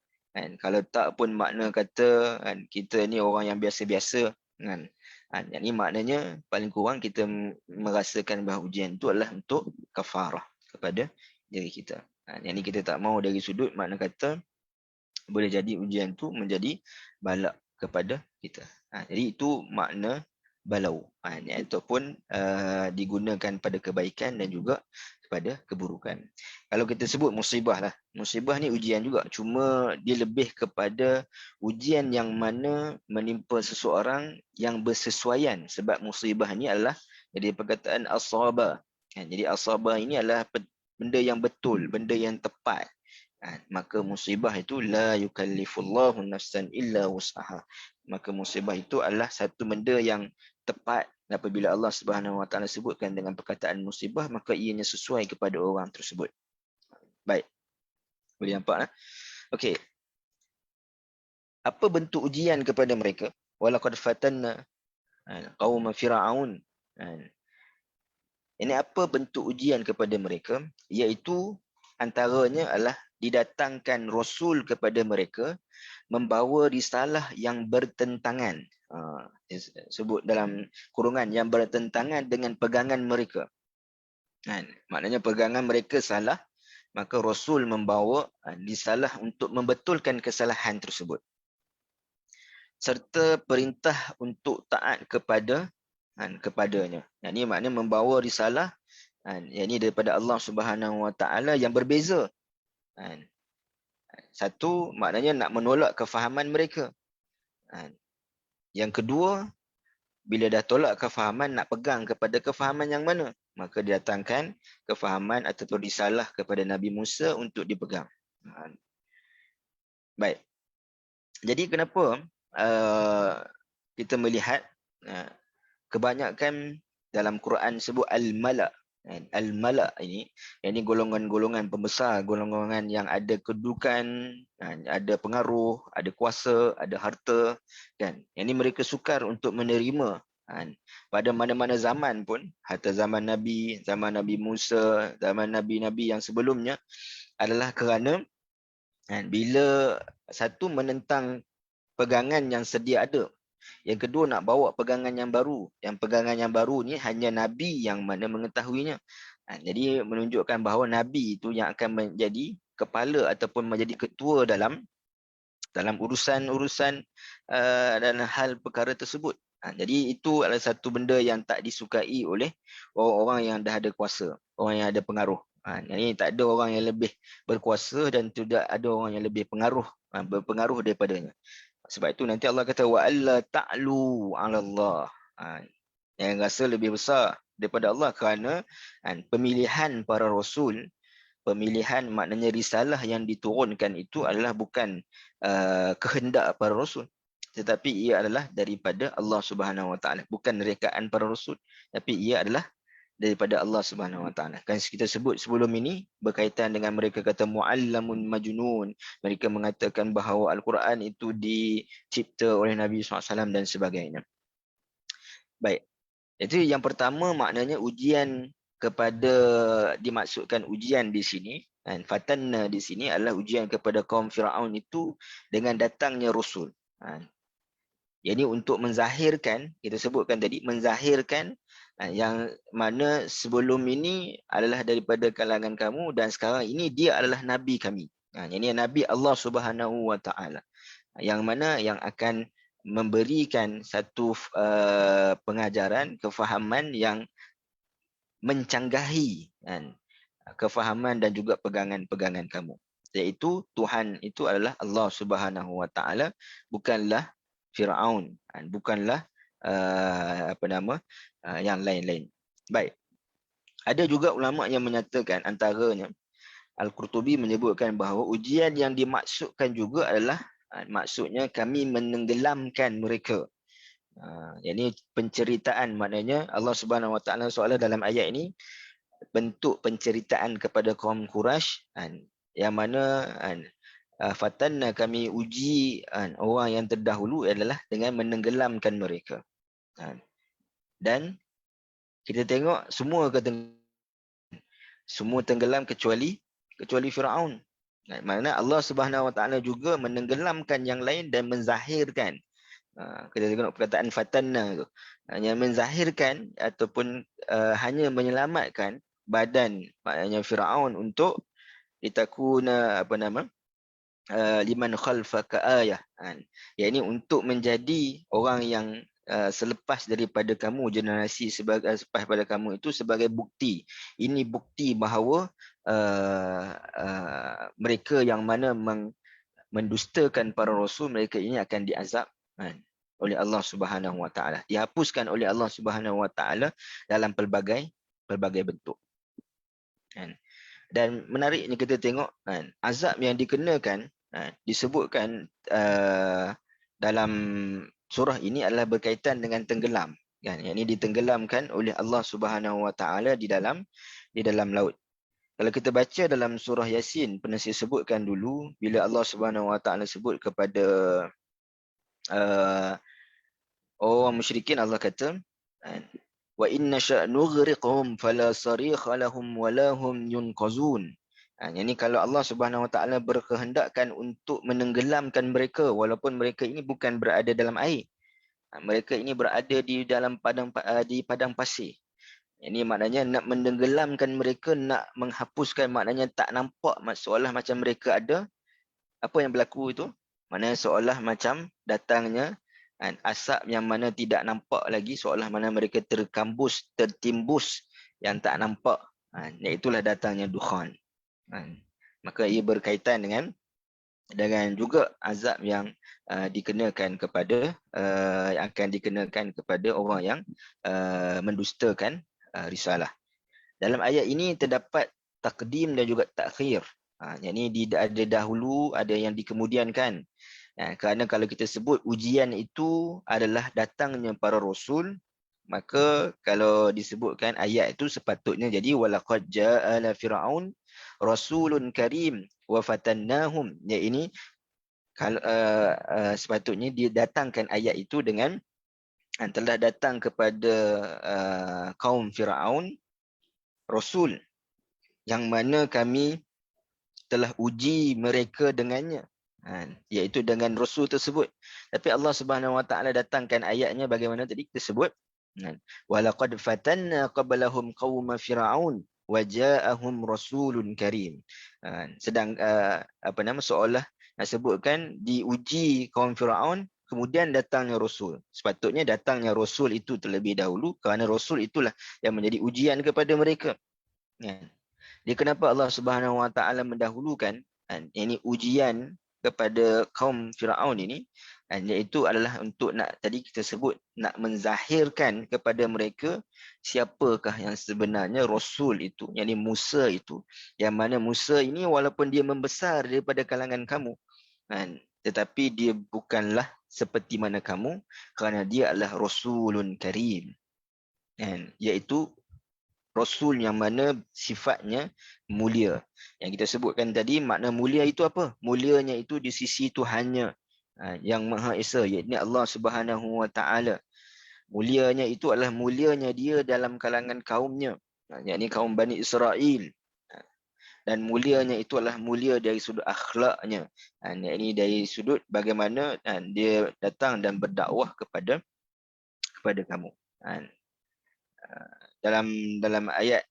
Kalau tak pun makna kata kita ni orang yang biasa-biasa. Yang ini maknanya paling kurang kita merasakan bahawa ujian itu adalah untuk kafarah kepada diri kita. Yang ini kita tak mahu dari sudut makna kata boleh jadi ujian tu menjadi bala kepada kita. Jadi itu makna balau. Ataupun digunakan pada kebaikan dan juga kepada keburukan. Kalau kita sebut musibah lah. Musibah ni ujian juga. Cuma dia lebih kepada ujian yang mana menimpa seseorang yang bersesuaian. Sebab musibah ni adalah jadi perkataan asaba. Jadi asaba ini adalah benda yang betul, benda yang tepat. Maka musibah itu la yukallifullahu nafsan illa wus'aha. Maka musibah itu adalah satu benda yang tepat. Apabila Allah Subhanahu Wa Taala sebutkan dengan perkataan musibah, maka ianya sesuai kepada orang tersebut. Baik. Boleh nampak? Okey. Apa bentuk ujian kepada mereka? Walaqad fatanna qaum Fir'aun. Ini apa bentuk ujian kepada mereka? Iaitu antaranya adalah didatangkan Rasul kepada mereka membawa risalah yang bertentangan. Sebut dalam kurungan yang bertentangan dengan pegangan mereka. Maknanya pegangan mereka salah, maka Rasul membawa risalah untuk membetulkan kesalahan tersebut. Serta perintah untuk taat kepadanya. Ini maknanya membawa risalah yang ini daripada Allah Subhanahu Wa Taala yang berbeza. Satu, maknanya nak menolak kefahaman mereka. Yang kedua, bila dah tolak kefahaman, nak pegang kepada kefahaman yang mana? Maka didatangkan kefahaman ataupun risalah kepada Nabi Musa untuk dipegang. Baik. Jadi kenapa kita melihat kebanyakan dalam Quran sebut al-mala'. Al-mala' ini, yang ini golongan-golongan pembesar, golongan yang ada kedudukan, ada pengaruh, ada kuasa, ada harta, kan. Yang ini mereka sukar untuk menerima pada mana-mana zaman pun, hatta zaman Nabi Musa, zaman Nabi-Nabi yang sebelumnya, adalah kerana bila satu menentang pegangan yang sedia ada, yang kedua nak bawa pegangan yang baru. Yang pegangan yang baru ni hanya Nabi yang mana mengetahuinya. Jadi menunjukkan bahawa Nabi itu yang akan menjadi kepala ataupun menjadi ketua dalam urusan-urusan dan hal perkara tersebut. Jadi itu adalah satu benda yang tak disukai oleh orang-orang yang dah ada kuasa, orang yang ada pengaruh. Jadi tak ada orang yang lebih berkuasa dan tidak ada orang yang lebih berpengaruh daripadanya. Sebab itu nanti Allah kata wa alla ta'lu 'ala Allah. Yang rasa lebih besar daripada Allah kerana pemilihan para rasul, pemilihan maknanya risalah yang diturunkan itu adalah bukan kehendak para rasul, tetapi ia adalah daripada Allah Subhanahu Wa Taala, bukan rekaan para rasul, tapi ia adalah daripada Allah Subhanahu Wa Taala. Kan kita sebut sebelum ini berkaitan dengan mereka kata muallamun majnun. Mereka mengatakan bahawa Al-Quran itu dicipta oleh Nabi SAW dan sebagainya. Baik. Itu yang pertama, maknanya ujian kepada, dimaksudkan ujian di sini, dan fatanna di sini adalah ujian kepada kaum Firaun itu dengan datangnya rasul. Jadi untuk menzahirkan, kita sebutkan tadi, menzahirkan yang mana sebelum ini adalah daripada kalangan kamu dan sekarang ini dia adalah Nabi kami. Ini Nabi Allah Subhanahu Wa Taala. Yang mana yang akan memberikan satu pengajaran, kefahaman yang mencanggahi kefahaman dan juga pegangan-pegangan kamu. Iaitu Tuhan itu adalah Allah Subhanahu Wa Taala, bukanlah Firaun, bukanlah yang lain-lain. Baik. Ada juga ulama yang menyatakan, antaranya Al-Qurtubi menyebutkan bahawa ujian yang dimaksudkan juga adalah maksudnya kami menenggelamkan mereka. Yang ini penceritaan, maknanya Allah Subhanahu Wa Taala soalan dalam ayat ini bentuk penceritaan kepada kaum Quraisy, yang mana fatanna, kami uji orang yang terdahulu adalah dengan menenggelamkan mereka. Dan kita tengok semua tenggelam kecuali Firaun. Maknanya Allah Subhanahu Wa Taala juga menenggelamkan yang lain dan menzahirkan. Kita tengok perkataan fatanna tu, hanya menzahirkan ataupun hanya menyelamatkan badan, maknanya Firaun, untuk litakuna liman khalfaka ayah. Yang ini untuk menjadi orang yang selepas daripada kamu, generasi selepas pada kamu itu sebagai bukti. Ini bukti bahawa mereka yang mana mendustakan para rasul, mereka ini akan diazab oleh Allah Subhanahu Wa Taala, dihapuskan oleh Allah Subhanahu Wa Taala dalam pelbagai bentuk. Dan menariknya kita tengok azab yang dikenakan disebutkan dalam surah ini adalah berkaitan dengan tenggelam. Yang ini ditenggelamkan oleh Allah Subhanahu Wa Taala di dalam laut. Kalau kita baca dalam surah Yasin, pernah saya sebutkan dulu, bila Allah Subhanahu Wa Taala sebut kepada orang musyrikin, Allah kata wa inna sya' nughriqhum fala sarikha lahum wa lahum yunqazun. Yang ini kalau Allah Subhanahu Wa Taala berkehendakkan untuk menenggelamkan mereka, walaupun mereka ini bukan berada dalam air, mereka ini berada di dalam padang pasir. Ini maknanya nak menenggelamkan mereka, nak menghapuskan, maknanya tak nampak, seolah macam mereka ada. Apa yang berlaku itu? Maknanya seolah macam datangnya asap yang mana tidak nampak lagi, seolah mana mereka tertimbus yang tak nampak. Itulah datangnya dukhan. Maka ia berkaitan dengan dengan juga azab yang dikenakan kepada yang akan dikenakan kepada orang yang mendustakan risalah. Dalam ayat ini terdapat takdim dan juga takhir. Yang ini ada dahulu, ada yang dikemudiankan. Kerana kalau kita sebut ujian itu adalah datangnya para rasul, maka kalau disebutkan ayat itu sepatutnya jadi walaqad ja'ala fir'aun rasulun karim wa fatannahum. Ya, ini kalau sepatutnya dia datangkan ayat itu dengan telah datang kepada kaum Firaun rasul yang mana kami telah uji mereka dengannya, iaitu dengan rasul tersebut. Tapi Allah Subhanahu Wa Taala datangkan ayatnya bagaimana tadi kita sebut, walaqad fatanna qablahum qauma fir'aun wa ja'ahum rasulun karim. Sedang seolah nak sebutkan diuji kaum Firaun, kemudian datangnya rasul. Sepatutnya datangnya rasul itu terlebih dahulu, kerana rasul itulah yang menjadi ujian kepada mereka. Dia kenapa Allah Subhanahu Wa Taala mendahulukan ini ujian kepada kaum Firaun ini, iaitu adalah untuk nak, tadi kita sebut, nak menzahirkan kepada mereka siapakah yang sebenarnya rasul itu, yakni Musa itu, yang mana Musa ini walaupun dia membesar daripada kalangan kamu, tetapi dia bukanlah seperti mana kamu, kerana dia adalah rasulun karim, iaitu rasul yang mana sifatnya mulia. Yang kita sebutkan tadi, makna mulia itu apa? Mulianya itu di sisi Tuhannya yang Maha Esa, iaitu Allah Subhanahu Wa Taala. Mulianya itu adalah mulianya dia dalam kalangan kaumnya, yakni kaum Bani Israel. Dan mulianya itu adalah mulia dari sudut akhlaknya, yakni dari sudut bagaimana dia datang dan berdakwah kepada kamu. Dalam ayat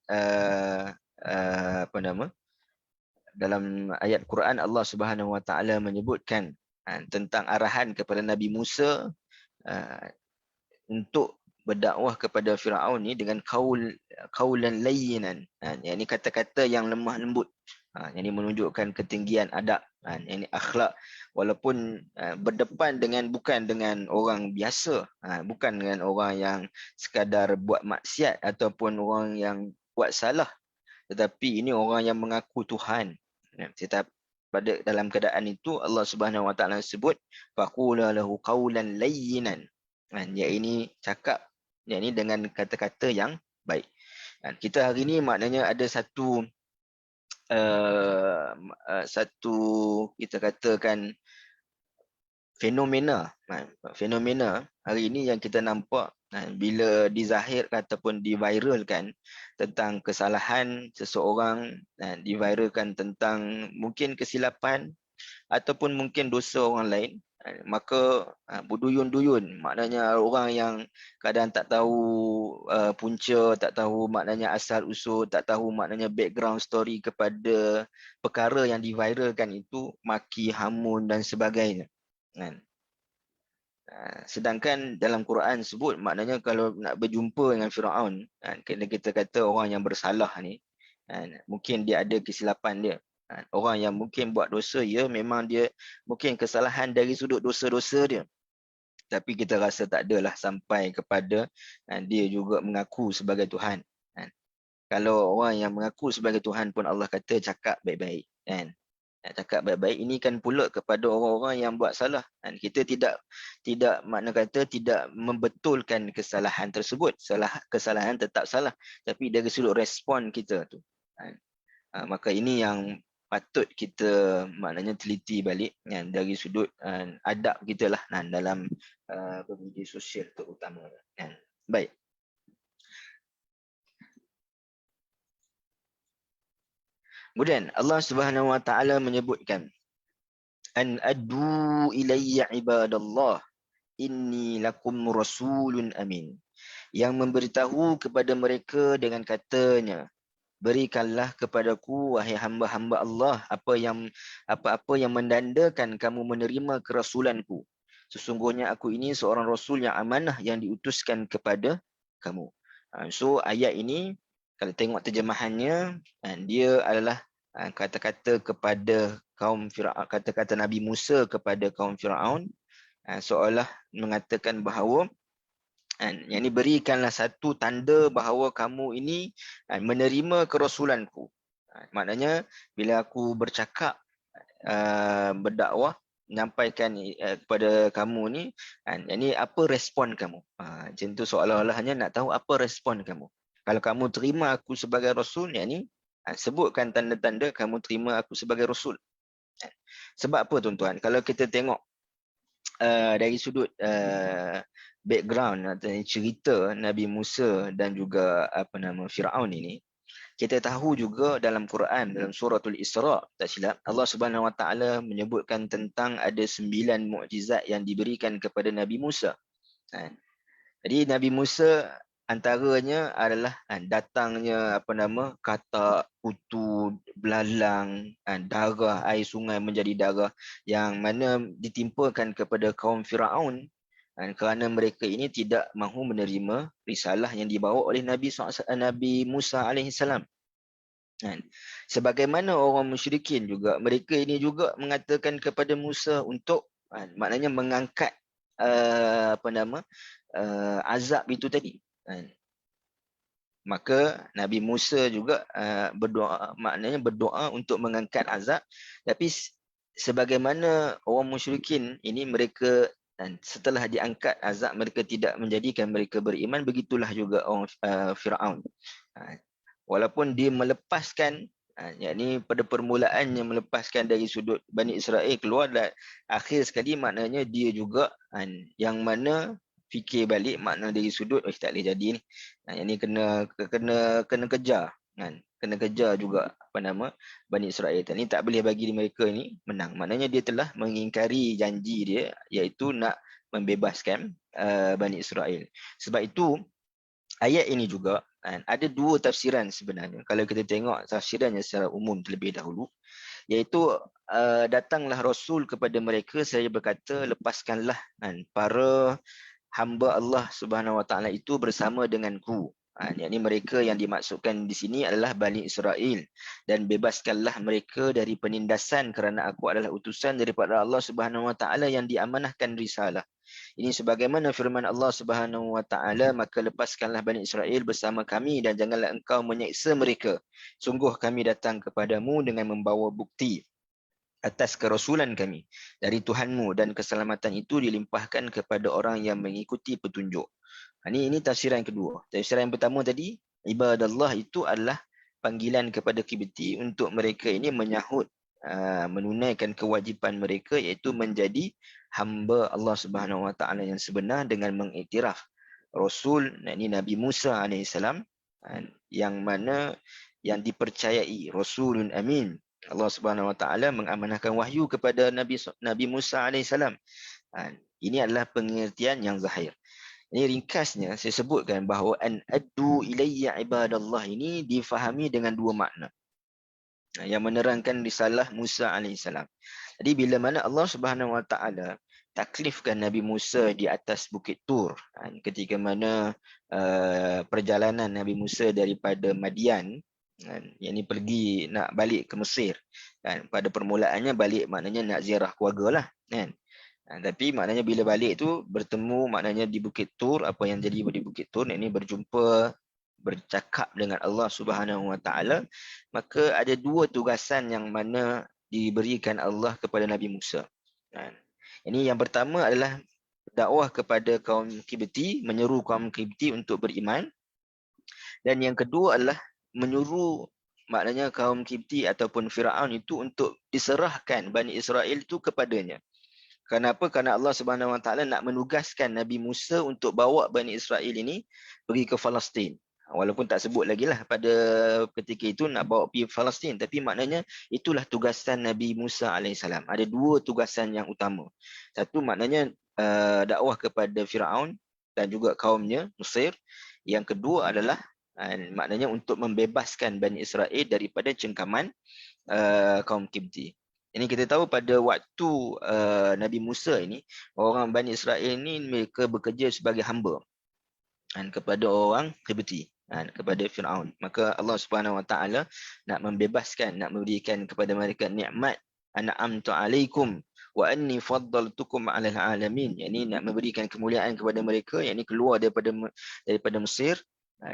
dalam ayat Quran, Allah Subhanahu Wa Taala menyebutkan tentang arahan kepada Nabi Musa untuk berdakwah kepada Firaun ni dengan qaulan layyinan, yang ini kata-kata yang lemah lembut, yang ini menunjukkan ketinggian adab, yang ini akhlak, walaupun berdepan bukan dengan orang biasa, bukan dengan orang yang sekadar buat maksiat ataupun orang yang buat salah, tetapi ini orang yang mengaku Tuhan. Pada dalam keadaan itu Allah Subhanahu Wa Taala sebut faqula lahu qaulan layyinan, yang ini cakap, yang ini dengan kata-kata yang baik. Kita hari ini maknanya ada satu kita katakan fenomena hari ini yang kita nampak bila dizahirkan ataupun diviralkan tentang kesalahan seseorang, diviralkan tentang mungkin kesilapan ataupun mungkin dosa orang lain, maka berduyun-duyun, maknanya orang yang kadang tak tahu punca, tak tahu maknanya asal usul, tak tahu maknanya background story kepada perkara yang diviralkan itu, maki, hamun dan sebagainya. Sedangkan dalam Quran sebut, maknanya kalau nak berjumpa dengan Firaun, kita kata orang yang bersalah ni, mungkin dia ada kesilapan dia. Orang yang mungkin buat dosa, ya memang dia mungkin kesalahan dari sudut dosa-dosa dia, tapi kita rasa tak adalah sampai kepada dia juga mengaku sebagai Tuhan. Kalau orang yang mengaku sebagai Tuhan pun Allah kata cakap baik-baik, cakap baik-baik, ini kan pula kepada orang-orang yang buat salah. Kita tidak makna kata tidak membetulkan kesalahan tersebut. Kesalahan tetap salah, tapi dari sudut respon kita tu, maka ini yang patut kita maknanya teliti balik, dari sudut adab kita lah dalam bermedia sosial terutama. Baik. Kemudian Allah Subhanahu Wa Taala menyebutkan an addu ilayya ibadallah inni lakum rasulun amin, yang memberitahu kepada mereka dengan katanya, berikanlah kepadaku wahai hamba-hamba Allah apa-apa yang mendandakan kamu menerima kerasulanku. Sesungguhnya aku ini seorang rasul yang amanah yang diutuskan kepada kamu. So ayat ini kalau tengok terjemahannya, dia adalah kata-kata kepada kaum Firaun, kata-kata Nabi Musa kepada kaum Firaun, seolah mengatakan bahawa yang ini berikanlah satu tanda bahawa kamu ini menerima kerasulanku. Maknanya bila aku bercakap, berdakwah, menyampaikan kepada kamu ni, ini apa respon kamu? Macam tu, seolah-olahnya nak tahu apa respon kamu. Kalau kamu terima aku sebagai rasul, yang ni sebutkan tanda-tanda kamu terima aku sebagai rasul. Sebab apa tuan-tuan? Kalau kita tengok dari sudut background atau cerita Nabi Musa dan juga Firaun ini, kita tahu juga dalam Quran, dalam suratul Isra, tak silap, Allah Subhanahu Wa Taala menyebutkan tentang ada 9 mukjizat yang diberikan kepada Nabi Musa. Jadi Nabi Musa antaranya adalah datangnya katak, kutu, belalang, darah, air sungai menjadi darah, yang mana ditimpakan kepada kaum Firaun kerana mereka ini tidak mahu menerima risalah yang dibawa oleh Nabi Musa alaihissalam. Sebagaimana orang musyrikin juga, mereka ini juga mengatakan kepada Musa untuk maknanya mengangkat azab itu tadi. Maka Nabi Musa juga berdoa untuk mengangkat azab, tapi sebagaimana orang musyrikin ini, mereka setelah diangkat azab mereka tidak menjadikan mereka beriman, begitulah juga orang Firaun. Walaupun dia melepaskan, yakni pada permulaannya melepaskan dari sudut Bani Israel keluar, dan akhir sekali maknanya dia juga yang mana fikir balik makna dari sudut tak boleh jadi ni. Yang ni kena kejar, kena kejar juga Bani Israel. Ni tak boleh bagi mereka ni menang. Maknanya dia telah mengingkari janji dia, iaitu nak membebaskan Bani Israel. Sebab itu ayat ini juga ada dua tafsiran sebenarnya. Kalau kita tengok tafsirannya secara umum terlebih dahulu, iaitu datanglah Rasul kepada mereka, saya berkata lepaskanlah para hamba Allah Subhanahu Wa Taala itu bersama denganku. Yakni mereka yang dimaksudkan di sini adalah Bani Israel, dan bebaskanlah mereka dari penindasan kerana aku adalah utusan daripada Allah Subhanahu Wa Taala yang diamanahkan risalah. Ini sebagaimana firman Allah Subhanahu Wa Taala, maka lepaskanlah Bani Israel bersama kami dan janganlah engkau menyeksa mereka. Sungguh kami datang kepadamu dengan membawa bukti atas kerasulan kami dari Tuhanmu, dan keselamatan itu dilimpahkan kepada orang yang mengikuti petunjuk. Ini tafsiran kedua. Tafsiran yang pertama tadi, ibadallah itu adalah panggilan kepada Kibti untuk mereka ini menyahut, menunaikan kewajipan mereka, iaitu menjadi hamba Allah Subhanahu Wa Taala yang sebenar dengan mengiktiraf Rasul Nabi Musa alaihissalam, yang mana yang dipercayai Rasulun Amin. Allah Subhanahu Wa Taala mengamanahkan wahyu kepada Nabi Musa alaihissalam. Ini adalah pengertian yang zahir. Ini ringkasnya saya sebutkan bahawa an addu ilayya ibadallah ini difahami dengan dua makna yang menerangkan risalah Musa alaihissalam. Jadi bila mana Allah Subhanahu Wa Taala taklifkan Nabi Musa di atas Bukit Tur, ketika mana perjalanan Nabi Musa daripada Madian, yang ni pergi nak balik ke Mesir, pada permulaannya balik maknanya nak ziarah keluarga lah, tapi maknanya bila balik tu bertemu maknanya di Bukit Tur. Apa yang jadi di Bukit Tur ini berjumpa, bercakap dengan Allah Subhanahu Wa Taala. Maka ada dua tugasan yang mana diberikan Allah kepada Nabi Musa. Ini yang pertama adalah dakwah kepada kaum Kibti, menyeru kaum Kibti untuk beriman. Dan yang kedua adalah menyuruh maknanya kaum Kibti ataupun Firaun itu untuk diserahkan Bani Israel itu kepadanya. Kenapa? Kerana Allah Subhanahu Wa Taala nak menugaskan Nabi Musa untuk bawa Bani Israel ini pergi ke Palestin. Walaupun tak sebut lagi lah pada ketika itu nak bawa pergi Palestin, tapi maknanya itulah tugasan Nabi Musa alaihissalam. Ada dua tugasan yang utama. Satu maknanya dakwah kepada Firaun dan juga kaumnya Mesir. Yang kedua adalah maknanya untuk membebaskan Bani Israel daripada cengkaman kaum Kibti. Ini kita tahu pada waktu Nabi Musa ini, orang Bani Israel ini mereka bekerja sebagai hamba kepada orang Kibti, kepada Firaun. Maka Allah Subhanahu Wa Taala nak membebaskan, nak memberikan kepada mereka nikmat an'amtu 'alaikum wa anni faddaltukum 'alal 'alamin. Yakni nak memberikan kemuliaan kepada mereka, yakni keluar daripada Mesir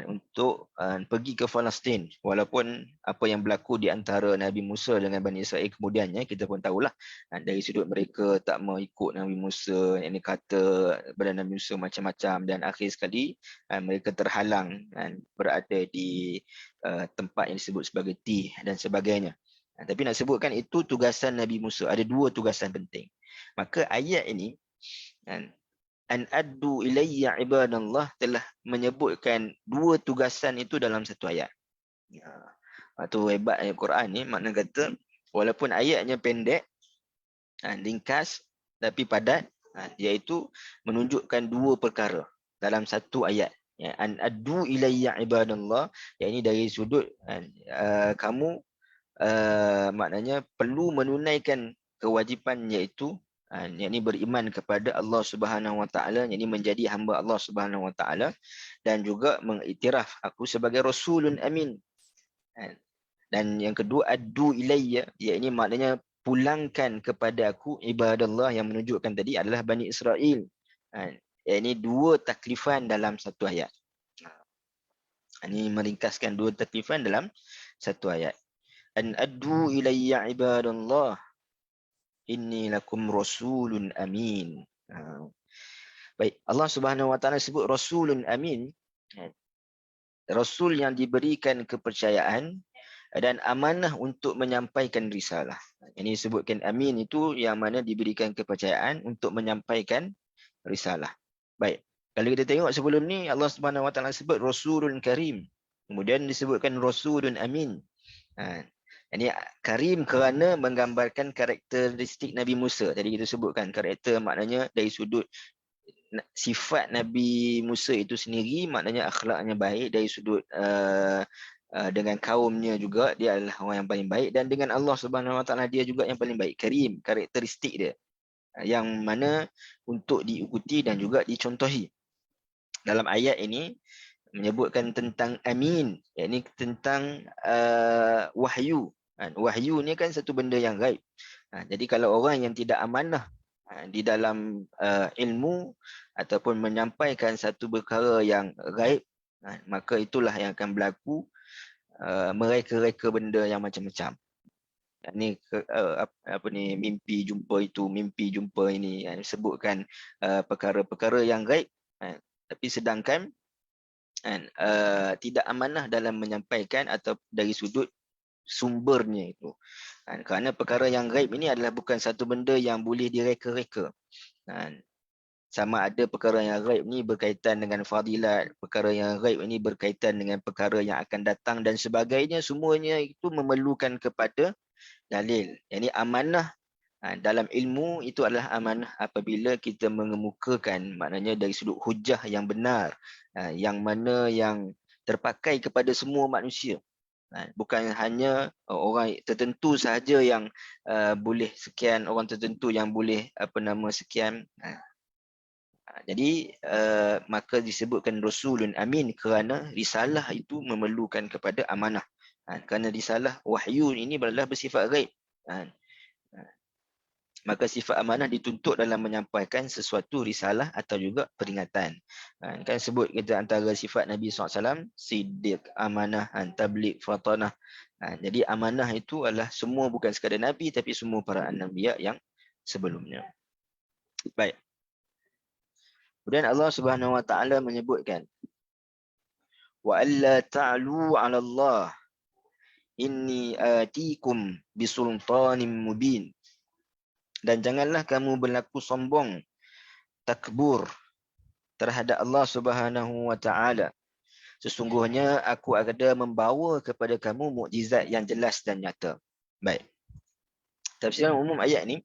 untuk pergi ke Palestin. Walaupun apa yang berlaku di antara Nabi Musa dengan Bani Israel kemudiannya, kita pun tahulah dari sudut mereka tak mau ikut Nabi Musa, ini kata kepada Nabi Musa macam-macam, dan akhir sekali mereka terhalang berada di tempat yang disebut sebagai Tih dan sebagainya. Tapi nak sebutkan itu tugasan Nabi Musa. Ada dua tugasan penting. Maka ayat ini an addu ilayya ibadallah telah menyebutkan dua tugasan itu dalam satu ayat. Itu hebat ayat Quran ni, makna kata walaupun ayatnya pendek, ringkas tapi padat, iaitu menunjukkan dua perkara dalam satu ayat. An addu ilayya ibadallah, yakni dari sudut kamu maknanya perlu menunaikan kewajipan, iaitu yakni beriman kepada Allah Subhanahu Wa Taala, yakni menjadi hamba Allah Subhanahu Wa Taala, dan juga mengiktiraf aku sebagai rasulun amin. Dan yang kedua, addu ilayya, yakni maknanya pulangkan kepada aku ibadallah, yang menunjukkan tadi adalah Bani Israel. Yakni dua taklifan dalam satu ayat. Ini meringkaskan dua taklifan dalam satu ayat. An addu ilayya ibadallah inni lakum rasulun amin. Baik, Allah Subhanahu Wa Taala sebut rasulun amin, rasul yang diberikan kepercayaan dan amanah untuk menyampaikan risalah. Ini disebutkan amin itu yang mana diberikan kepercayaan untuk menyampaikan risalah. Baik, kalau kita tengok sebelum ni Allah Subhanahu Wa Taala sebut rasulun karim, kemudian disebutkan rasulun amin. Ini karim kerana menggambarkan karakteristik Nabi Musa. Tadi kita sebutkan karakter, maknanya dari sudut sifat Nabi Musa itu sendiri, maknanya akhlaknya baik. Dari sudut dengan kaumnya juga dia adalah orang yang paling baik, dan dengan Allah Subhanahu Wa Taala dia juga yang paling baik. Karim, karakteristik dia yang mana untuk diikuti dan juga dicontohi. Dalam ayat ini menyebutkan tentang amin, yakni tentang wahyu. Wahyu ni kan satu benda yang gaib. Jadi kalau orang yang tidak amanah di dalam ilmu ataupun menyampaikan satu perkara yang gaib, maka itulah yang akan berlaku mereka-reka benda yang macam-macam. Ni mimpi jumpa itu, mimpi jumpa ini, sebutkan perkara-perkara yang gaib, tapi sedangkan tidak amanah dalam menyampaikan atau dari sudut sumbernya itu. Kerana perkara yang gaib ini adalah bukan satu benda yang boleh direka-reka. Sama ada perkara yang gaib ini berkaitan dengan fadilat, perkara yang gaib ini berkaitan dengan perkara yang akan datang dan sebagainya, semuanya itu memerlukan kepada dalil. Yang ini amanah dalam ilmu itu adalah amanah apabila kita mengemukakan, maknanya dari sudut hujah yang benar, yang mana yang terpakai kepada semua manusia. Bukan hanya orang tertentu sahaja yang boleh sekian, orang tertentu yang boleh sekian. Jadi maka disebutkan rasulun amin kerana risalah itu memerlukan kepada amanah. Kerana risalah wahyu ini adalah bersifat gaib. Maka sifat amanah dituntut dalam menyampaikan sesuatu risalah atau juga peringatan. Kan sebut kita antara sifat Nabi SAW, siddiq, amanah, tabligh, fatanah. Jadi amanah itu adalah semua, bukan sekadar Nabi tapi semua para anbiya yang sebelumnya. Baik. Kemudian Allah Subhanahu Wa Taala menyebutkan, wa alla ta'lu 'ala Allah inni atikum bisultanin mubin. Dan janganlah kamu berlaku sombong, takbur terhadap Allah Subhanahu Wa Taala. Sesungguhnya aku ada membawa kepada kamu mukjizat yang jelas dan nyata. Baik. Tafsiran umum ayat ini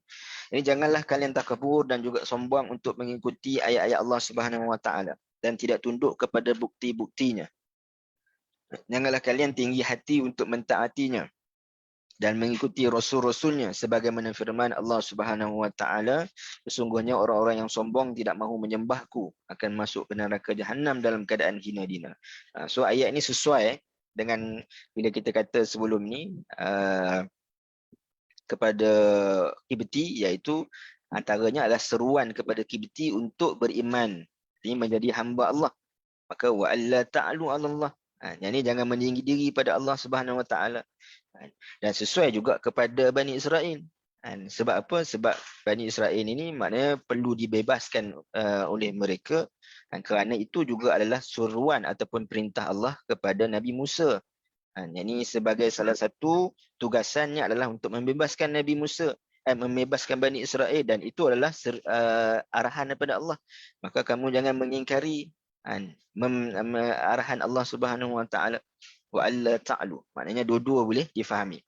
janganlah kalian takbur dan juga sombong untuk mengikuti ayat-ayat Allah Subhanahu Wa Taala dan tidak tunduk kepada bukti-buktinya. Janganlah kalian tinggi hati untuk mentaatinya dan mengikuti rasul-rasulnya, sebagaimana firman Allah Subhanahu Wa Taala, sesungguhnya orang-orang yang sombong tidak mahu menyembahku akan masuk ke neraka Jahannam dalam keadaan hina dina. So ayat ini sesuai dengan bila kita kata sebelum ni kepada Kibti, iaitu antaranya adalah seruan kepada Kibti untuk beriman, ini menjadi hamba Allah. Maka wa alla ta'lu 'ala Allah. Yang ini jangan meninggi diri pada Allah Subhanahu Wa Taala. Dan sesuai juga kepada Bani Israel. Sebab apa? Sebab Bani Israel ini maknanya perlu dibebaskan oleh mereka. Kerana itu juga adalah suruan ataupun perintah Allah kepada Nabi Musa. Yang ini sebagai salah satu tugasannya adalah untuk membebaskan Nabi Musa, membebaskan Bani Israel, dan itu adalah arahan daripada Allah. Maka kamu jangan mengingkari arahan Allah Subhanahu Wa Taala. Wa alla ta'lu, maknanya dua-dua boleh difahami.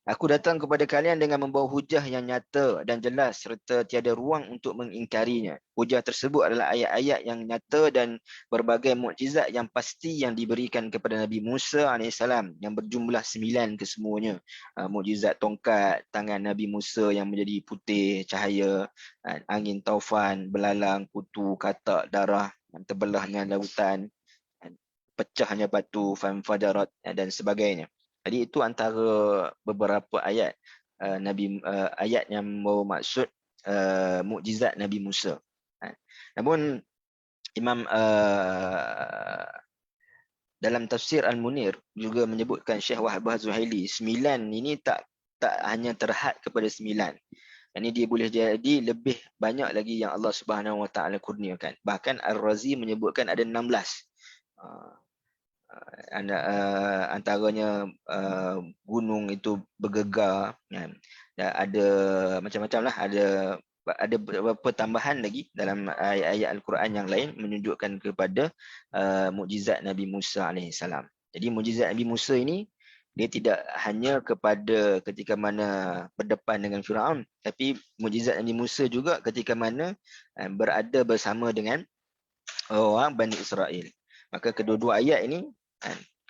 Aku datang kepada kalian dengan membawa hujah yang nyata dan jelas serta tiada ruang untuk mengingkarinya. Hujah tersebut adalah ayat-ayat yang nyata dan berbagai mukjizat yang pasti yang diberikan kepada Nabi Musa AS yang berjumlah 9 kesemuanya. Mukjizat tongkat tangan Nabi Musa yang menjadi putih cahaya, angin taufan, belalang, kutu, katak, darah, terbelahnya lautan, pecahnya batu, fanfadarat, dan sebagainya. Jadi itu antara beberapa ayat ayat yang bermaksud mukjizat Nabi Musa. Namun Imam dalam tafsir Al-Munir juga menyebutkan, Syekh Wahab Az-Zuhaili, 9 ini tak hanya terhad kepada 9. Ini dia boleh jadi lebih banyak lagi yang Allah Subhanahu Wa Taala kurniakan. Bahkan Ar-Razi menyebutkan ada 16. Antaranya gunung itu bergegar, dan ada macam-macam lah, ada beberapa tambahan lagi dalam ayat-ayat Al-Quran yang lain menunjukkan kepada mukjizat Nabi Musa AS. Jadi mukjizat Nabi Musa ini dia tidak hanya kepada ketika mana berdepan dengan Firaun, tapi mukjizat Nabi Musa juga ketika mana berada bersama dengan orang Bani Israel. Maka kedua-dua ayat ini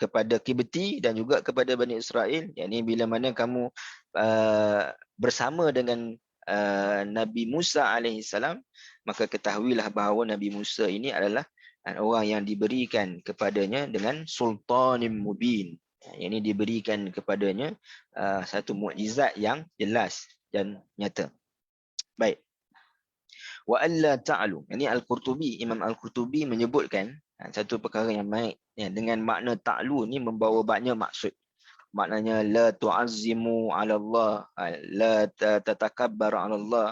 kepada Kibti dan juga kepada Bani Israel, yakni bila mana kamu bersama dengan Nabi Musa AS, maka ketahuilah bahawa Nabi Musa ini adalah orang yang diberikan kepadanya dengan sultanim mubin. Yang ini diberikan kepadanya satu mukjizat yang jelas dan nyata. Baik. Wa alla ta'lu. Ini Al-Qurtubi, Imam Al-Qurtubi menyebutkan satu perkara yang baik. Dengan makna ta'lu ni membawa banyak maksud. Maknanya la tu'azzimu 'ala Allah, la tatakabbaru 'ala Allah,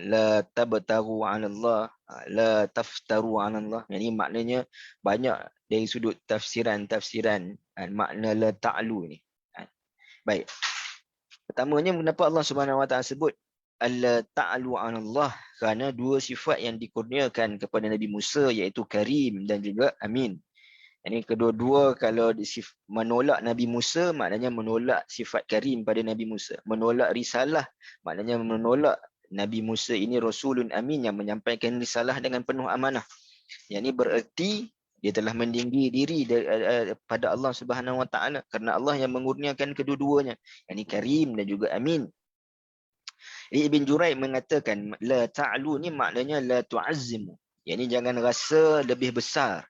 la tabtaru 'ala Allah, la taftaru 'ala Allah. Ini maknanya banyak dari sudut tafsiran makna la ta'lu ni. Baik. Pertamanya, kenapa Allah Subhanahu Wa Taala sebut alla ta'lu 'ala Allah? Kerana dua sifat yang dikurniakan kepada Nabi Musa, iaitu Karim dan juga Amin. Ini kedua-dua kalau menolak Nabi Musa, maknanya menolak sifat Karim pada Nabi Musa. Menolak risalah, maknanya menolak Nabi Musa ini Rasulun Amin yang menyampaikan risalah dengan penuh amanah. Yang ini bererti dia telah meninggi diri pada Allah Subhanahu Wa Taala, kerana Allah yang mengurniakan kedua-duanya, yang ini Karim dan juga Amin. Ibn Juraij mengatakan la ta'lu ni maknanya la tu'azzimu. Yang ini jangan rasa lebih besar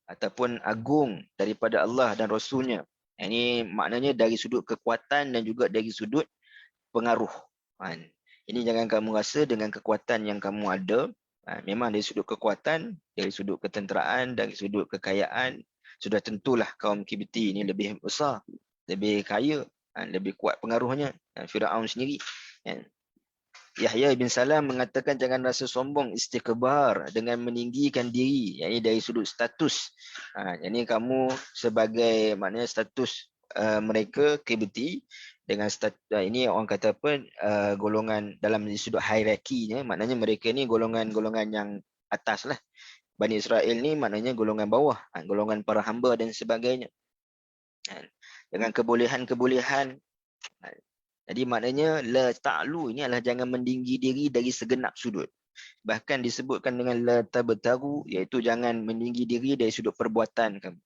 ataupun agung daripada Allah dan Rasulnya. Ini maknanya dari sudut kekuatan dan juga dari sudut pengaruh. Ini jangan kamu rasa dengan kekuatan yang kamu ada. Memang dari sudut kekuatan, dari sudut ketenteraan, dari sudut kekayaan, sudah tentulah kaum Kibti ini lebih besar, lebih kaya, lebih kuat pengaruhnya. Firaun sendiri. Yahya bin Salam mengatakan jangan rasa sombong, istikbar, dengan meninggikan diri, yakni dari sudut status. Jadi kamu sebagai maknanya status mereka Kibti dengan ini orang kata apa, golongan dalam sudut hierarkinya, maknanya mereka ni golongan-golongan yang atas lah. Bani Israel ni maknanya golongan bawah, golongan para hamba dan sebagainya. Dengan kebolehan-kebolehan. Jadi maknanya la ta'lu ini adalah jangan meninggi diri dari segenap sudut. Bahkan disebutkan dengan la tabtaru, iaitu jangan meninggi diri dari sudut perbuatan kamu.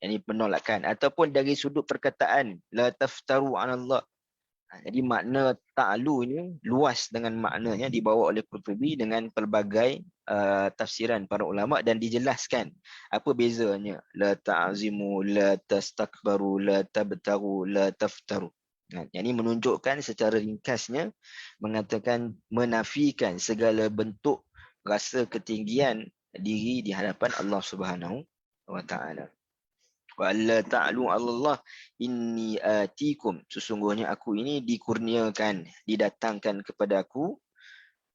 Ini penolakan. Ataupun dari sudut perkataan la taftaru 'ala Allah. Jadi makna ta'lu ini luas dengan maknanya dibawa oleh Qurtubi dengan pelbagai tafsiran para ulama dan dijelaskan apa bezanya la ta'zimu, la tastakbaru, la tabtaru, la taftaru. Yang ini menunjukkan secara ringkasnya, mengatakan menafikan segala bentuk rasa ketinggian diri di hadapan Allah Subhanahu wa taala. Wa alla ta'lu 'ala Allah inni atikum, sesungguhnya aku ini dikurniakan, didatangkan kepada aku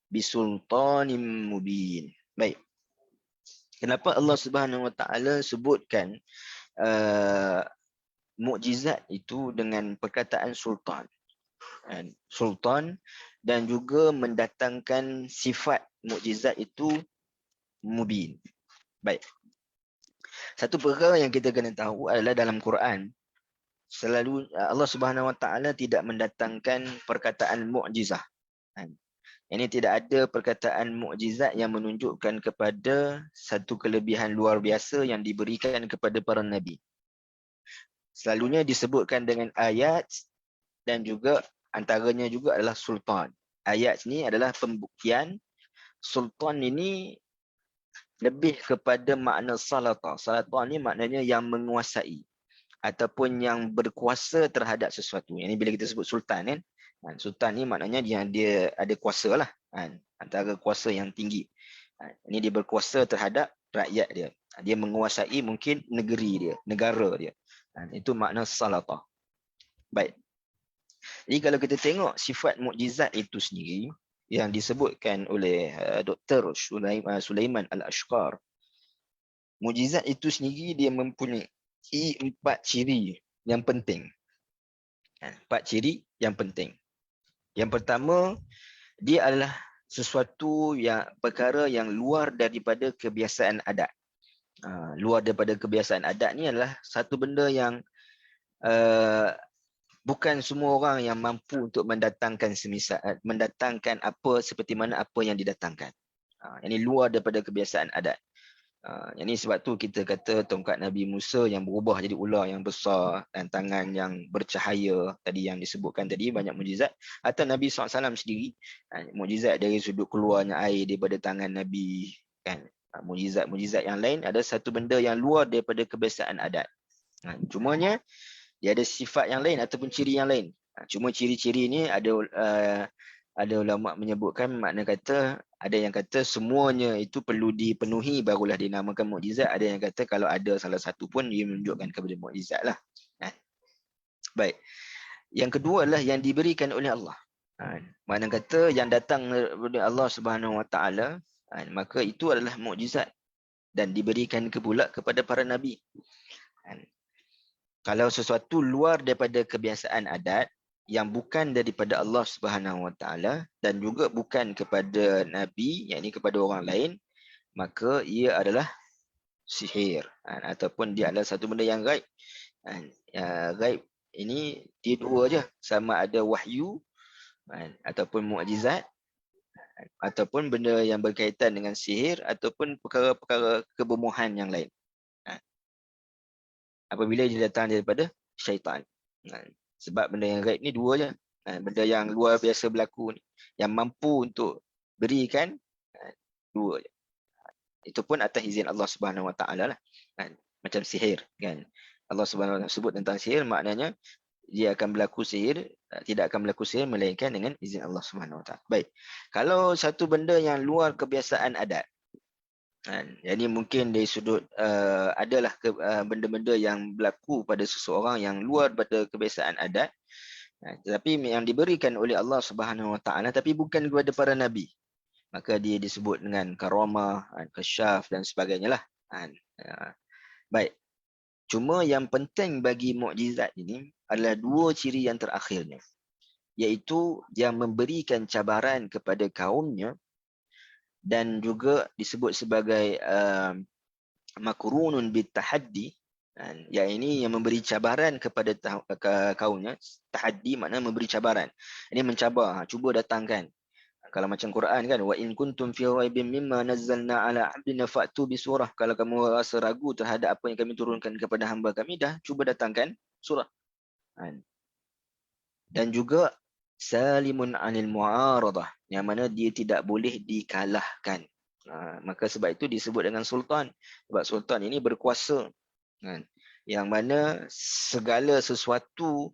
bisultanim mubin. Baik. Kenapa Allah Subhanahu wa taala sebutkan mukjizat itu dengan perkataan sultan? Sultan, dan juga mendatangkan sifat mukjizat itu mubin. Baik. Satu perkara yang kita kena tahu adalah dalam Quran, selalu Allah Subhanahu Wa Taala tidak mendatangkan perkataan mukjizah. Ini tidak ada perkataan mukjizat yang menunjukkan kepada satu kelebihan luar biasa yang diberikan kepada para nabi. Selalunya disebutkan dengan ayat, dan juga antaranya juga adalah sultan. Ayat ini adalah pembuktian. Sultan ini lebih kepada makna salata. Salata ni maknanya yang menguasai ataupun yang berkuasa terhadap sesuatu. Ini bila kita sebut sultan kan. Sultan ni maknanya dia ada kuasa lah. Antara kuasa yang tinggi. Ini dia berkuasa terhadap rakyat dia. Dia menguasai mungkin negeri dia, negara dia. Itu makna salata. Baik. Jadi kalau kita tengok sifat mukjizat itu sendiri yang disebutkan oleh Dr. Sulaiman Al-Ashqar, mukjizat itu sendiri dia mempunyai 4 ciri yang penting. 4 ciri yang penting. Yang pertama, dia adalah sesuatu yang perkara yang luar daripada kebiasaan adat. Luar daripada kebiasaan adat ni adalah satu benda yang bukan semua orang yang mampu untuk mendatangkan mendatangkan apa seperti mana apa yang didatangkan. Ini luar daripada kebiasaan adat. Ini sebab tu kita kata tongkat Nabi Musa yang berubah jadi ular yang besar dan tangan yang bercahaya tadi yang disebutkan tadi, banyak mukjizat. Atau Nabi SAW sendiri, mukjizat dari sudut keluarnya air daripada tangan Nabi kan. Mukjizat yang lain ada satu benda yang luar daripada kebiasaan adat. Cumanya dia ada sifat yang lain ataupun ciri yang lain. Cuma ciri-ciri ni ada ulama menyebutkan, makna kata ada yang kata semuanya itu perlu dipenuhi barulah dinamakan mukjizat. Ada yang kata kalau ada salah satu pun dia menunjukkan kepada mukjizat lah. Baik. Yang kedua adalah yang diberikan oleh Allah. Makna kata yang datang dari Allah Subhanahu Wa Taala, maka itu adalah mukjizat dan diberikan pula kepada para nabi. Kalau sesuatu luar daripada kebiasaan adat yang bukan daripada Allah Subhanahu Wa Taala dan juga bukan kepada nabi, yakni kepada orang lain, maka ia adalah sihir ataupun dia adalah satu benda yang gaib. Gaib ini dia dua je, sama ada wahyu ataupun mukjizat ataupun benda yang berkaitan dengan sihir ataupun perkara-perkara kebomohan yang lain. Apabila dia datang daripada syaitan. Sebab benda yang gaib ni dua je. Benda yang luar biasa berlaku ni, yang mampu untuk berikan, dua je. Itu pun atas izin Allah Subhanahu Wa Taala lah. Macam sihir kan. Allah Subhanahu Wa Taala sebut tentang sihir, maknanya dia akan berlaku sihir, tidak akan berlaku sihir melainkan dengan izin Allah Subhanahu Wa Taala. Baik. Kalau satu benda yang luar kebiasaan adat, jadi mungkin dari sudut adalah benda-benda yang berlaku pada seseorang yang luar pada kebiasaan adat, tetapi yang diberikan oleh Allah Subhanahu Wa Taala tapi bukan kepada para nabi, maka dia disebut dengan karamah, kasyaf dan sebagainya lah. Baik. Cuma yang penting bagi mukjizat ini adalah dua ciri yang terakhirnya, iaitu yang memberikan cabaran kepada kaumnya dan juga disebut sebagai makrunun bitahaddi, yang ini yang memberi cabaran kepada kaumnya. Tahaddi makna memberi cabaran, ini mencabar, cuba datangkan. Kalau macam Quran kan, wa in kuntum fi raibin mimma nazzalna ala abdina fa'tu bi surah, kalau kamu rasa ragu terhadap apa yang kami turunkan kepada hamba kami, dah cuba datangkan surah. Dan juga salimun anil mu'aradah, yang mana dia tidak boleh dikalahkan. Maka sebab itu disebut dengan sultan, sebab sultan ini berkuasa. yang mana segala sesuatu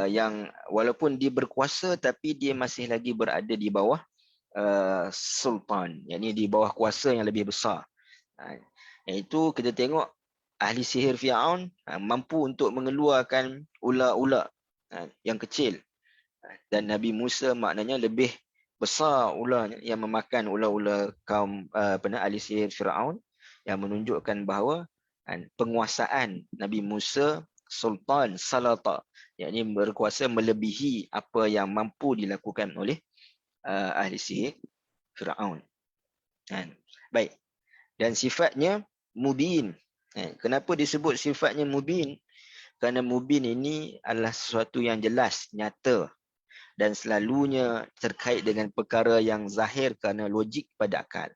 yang walaupun dia berkuasa tapi dia masih lagi berada di bawah sultan, yakni di bawah kuasa yang lebih besar. Iaitu kita tengok ahli sihir Firaun mampu untuk mengeluarkan ular-ular yang kecil, dan Nabi Musa maknanya lebih besar ularnya yang memakan ular-ular kaum ahli sihir Firaun, yang menunjukkan bahawa penguasaan Nabi Musa sultan salata, yakni berkuasa melebihi apa yang mampu dilakukan oleh ahli sihir Firaun. Baik, dan sifatnya mubin. Kenapa disebut sifatnya mubin? Kerana mubin ini adalah sesuatu yang jelas, nyata, dan selalunya terkait dengan perkara yang zahir kerana logik pada akal.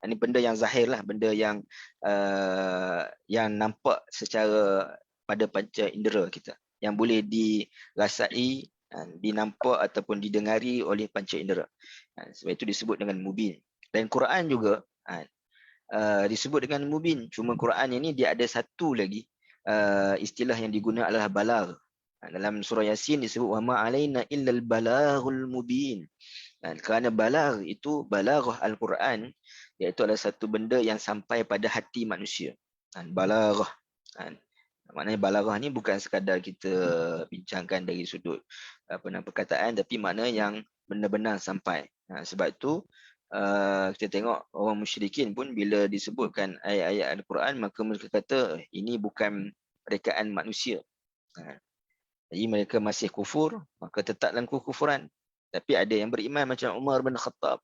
Ini benda yang zahir lah, benda yang nampak secara pada panca indera kita, yang boleh dirasai, dinampak ataupun didengari oleh panca indera. Sebab itu disebut dengan mubin. Dan Quran juga disebut dengan mubin. Cuma Quran ini dia ada satu lagi istilah yang digunakan adalah balagh. Dalam surah Yasin disebut wa ma alaina illal balaghul mubin. Kerana balagh itu, balaghah Al-Quran, iaitu adalah satu benda yang sampai pada hati manusia. Balaghah. Maknanya balaghah ni bukan sekadar kita bincangkan dari sudut perkataan, tapi makna yang benar-benar sampai. Sebab itu kita tengok orang musyrikin pun bila disebutkan ayat-ayat Al-Quran, maka mereka kata ini bukan rekaan manusia. Jadi mereka masih kufur, maka tetap dalam kekufuran. Tapi ada yang beriman macam Umar bin Khattab.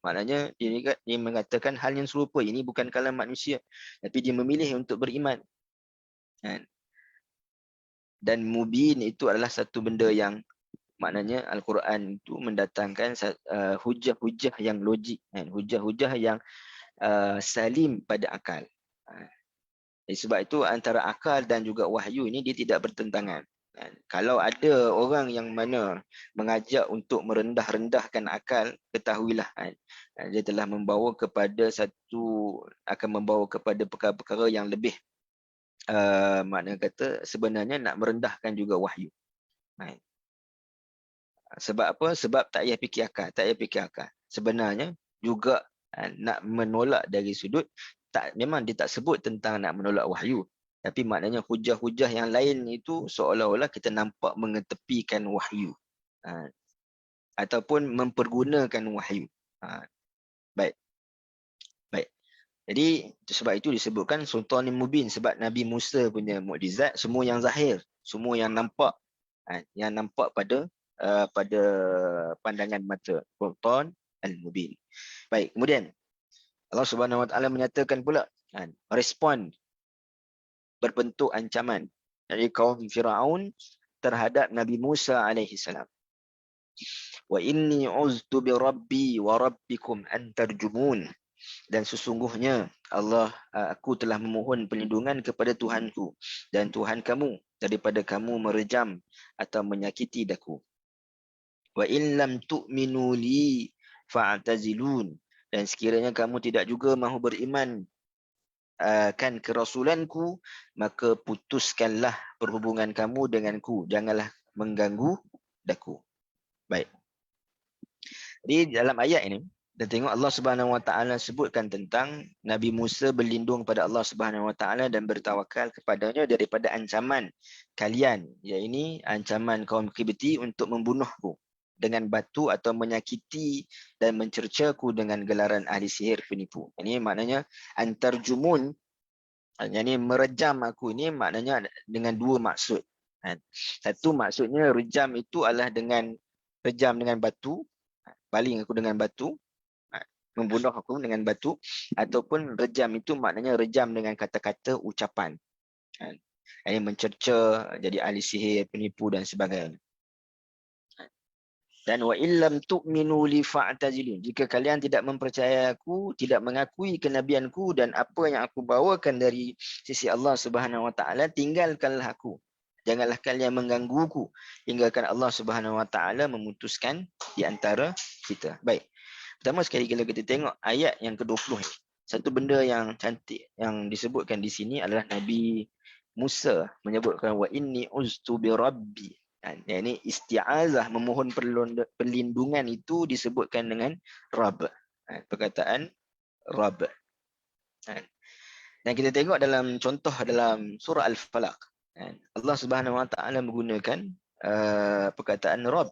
Maknanya dia mengatakan hal yang serupa, ini bukan kalam manusia, tapi dia memilih untuk beriman. Dan mubin itu adalah satu benda yang maknanya Al-Quran itu mendatangkan hujah-hujah yang logik, hujah-hujah yang salim pada akal. Sebab itu antara akal dan juga wahyu ini dia tidak bertentangan. Kalau ada orang yang mana mengajak untuk merendah-rendahkan akal, ketahuilah dia telah membawa kepada akan membawa kepada perkara-perkara yang lebih makna kata sebenarnya nak merendahkan juga wahyu. Sebab apa? Sebab tak payah fikir akal, tak payah fikir akal. Sebenarnya juga nak menolak dari sudut memang dia tak sebut tentang nak menolak wahyu. Tapi maknanya hujah-hujah yang lain itu seolah-olah kita nampak mengetepikan wahyu. Ataupun mempergunakan wahyu. Baik. Jadi sebab itu disebutkan Sultan Mubin, sebab Nabi Musa punya mukjizat semua yang zahir, semua yang nampak. Yang nampak pada pandangan mata. Sultan Al-Mubin. Baik, kemudian Allah Subhanahu Wa Taala menyatakan pula respon berbentuk ancaman dari kaum Firaun terhadap Nabi Musa alaihi salam. Wa inni uztu bi rabbi wa rabbikum an tarjumun. Dan sesungguhnya aku telah memohon perlindungan kepada Tuhanku dan Tuhan kamu daripada kamu merejam atau menyakiti daku. Wa in lam tu'minu li fa'tazilun. Dan sekiranya kamu tidak juga mahu beriman kan kerasulanku, maka putuskanlah perhubungan kamu denganku, janganlah mengganggu daku. Baik. Jadi dalam ayat ini kita tengok Allah Subhanahu Wa Taala sebutkan tentang Nabi Musa berlindung pada Allah Subhanahu Wa Taala dan bertawakal kepadanya daripada ancaman kalian, iaitu ancaman kaum Qibti untuk membunuhku dengan batu atau menyakiti dan mencercaku dengan gelaran ahli sihir penipu. Ini maknanya antarjumun, yakni merejam aku, ini maknanya dengan dua maksud. Satu maksudnya rejam itu adalah dengan rejam dengan batu, baling aku dengan batu, membunuh aku dengan batu, ataupun rejam itu maknanya rejam dengan kata-kata ucapan. Ini mencerca, jadi ahli sihir, penipu dan sebagainya. Dan wa illam tu'minu li fa'tazilun. Jika kalian tidak mempercayai aku, tidak mengakui kenabianku dan apa yang aku bawakan dari sisi Allah Subhanahu Wa Taala, tinggalkanlah aku. Janganlah kalian menggangguku. Tinggalkan Allah Subhanahu Wa Taala memutuskan di antara kita. Baik. Pertama sekali kalau kita tengok ayat yang ke-20, satu benda yang cantik yang disebutkan di sini adalah Nabi Musa menyebutkan wa inni uztu bi rabbi. Yang ini isti'azah, memohon perlindungan itu disebutkan dengan Rabb. Perkataan Rabb. Dan kita tengok dalam contoh dalam surah Al-Falaq. Allah Subhanahu Wa Taala menggunakan perkataan Rabb.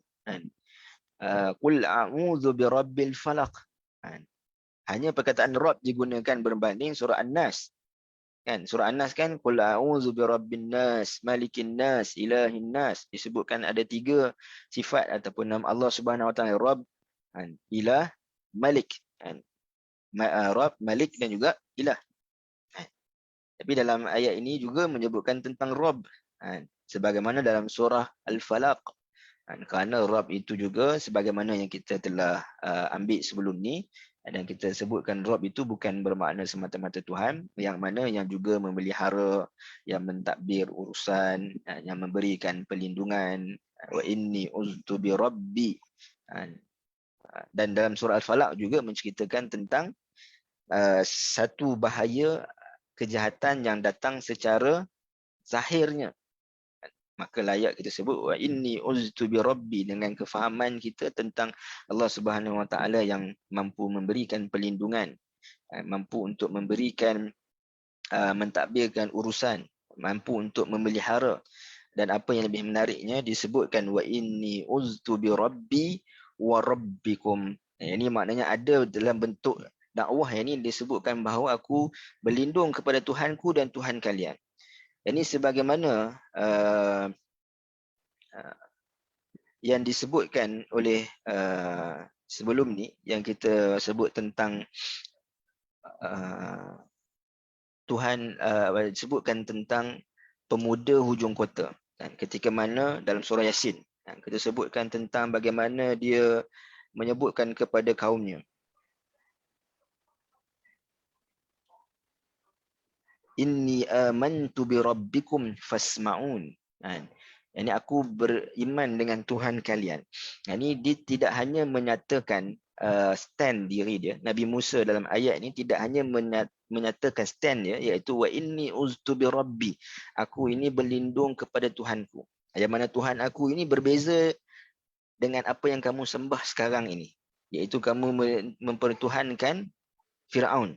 Qul a'udzu bi rabbil falaq. Hanya perkataan Rabb digunakan berbanding surah An-Nas. Surah An-Nas kan qul a'udzu bi rabbin nas, malikin nas, ilahin nas. Disebutkan ada 3 sifat ataupun nama Allah Subhanahu Wa Taala, Rabb, Ilah, Malik. Rabb, Malik dan juga Ilah. Tapi dalam ayat ini juga menyebutkan tentang Rabb, sebagaimana dalam surah Al-Falaq. Kerana Rabb itu juga sebagaimana yang kita telah ambil sebelum ni, dan kita sebutkan Rabb itu bukan bermakna semata-mata Tuhan, yang mana yang juga memelihara, yang mentadbir urusan, yang memberikan perlindungan. Wa inni uztu bi rabbi. Dan dalam surah Al-Falaq juga menceritakan tentang satu bahaya kejahatan yang datang secara zahirnya. Maka layak kita sebut wa inni uztu bi rabbi, dengan kefahaman kita tentang Allah Subhanahu Wa Taala yang mampu memberikan perlindungan, mampu untuk memberikan mentadbirkan urusan, mampu untuk memelihara. Dan apa yang lebih menariknya disebutkan wa inni uztu bi rabbi wa rabbikum. Ini maknanya ada dalam bentuk dakwah yang ini disebutkan bahawa aku berlindung kepada Tuhanku dan Tuhan kalian. Ini sebagaimana yang disebutkan oleh sebelum ni, yang kita sebut tentang Tuhan sebutkan tentang pemuda hujung kota. Dan ketika mana dalam surah Yasin, kita sebutkan tentang bagaimana dia menyebutkan kepada kaumnya, inni amantu bi rabbikum fasma'un. Ini aku beriman dengan Tuhan kalian. Ini dia tidak hanya menyatakan stand diri dia. Nabi Musa dalam ayat ini tidak hanya menyatakan stand dia, iaitu wa inni uztu bi rabbi. Aku ini berlindung kepada Tuhanku. Yang mana Tuhan aku ini berbeza dengan apa yang kamu sembah sekarang ini, iaitu kamu mempertuhankan Firaun.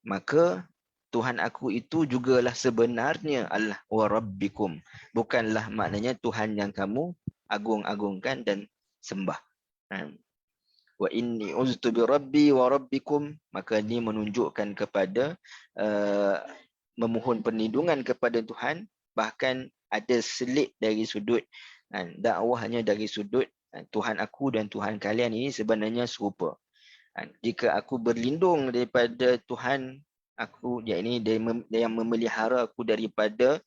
Maka Tuhan aku itu jugalah sebenarnya Allah wa rabbikum. Bukanlah maknanya Tuhan yang kamu agung-agungkan dan sembah. Wa inni uztu bi rabbi wa rabbikum. Maka ini menunjukkan kepada memohon perlindungan kepada Tuhan. Bahkan ada selit dari sudut dakwahnya, dari sudut Tuhan aku dan Tuhan kalian ini sebenarnya serupa. Jika aku berlindung daripada Tuhan aku, yakni dia yang memelihara aku daripada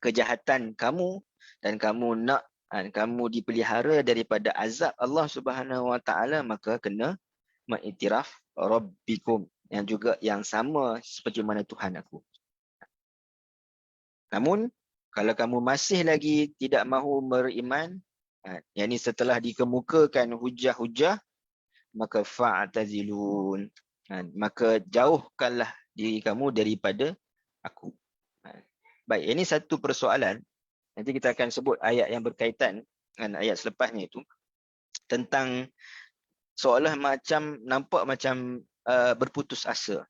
kejahatan kamu, dan kamu nak kamu dipelihara daripada azab Allah Subhanahu Wa Taala, maka kena mengiktiraf rabbikum, yang juga yang sama seperti mana Tuhan aku. Namun kalau kamu masih lagi tidak mahu beriman, yakni setelah dikemukakan hujah-hujah, maka fa'tazilun, maka jauhkanlah diri kamu daripada aku. Baik, ini satu persoalan. Nanti kita akan sebut ayat yang berkaitan dengan ayat selepasnya itu, tentang seolah macam nampak macam berputus asa.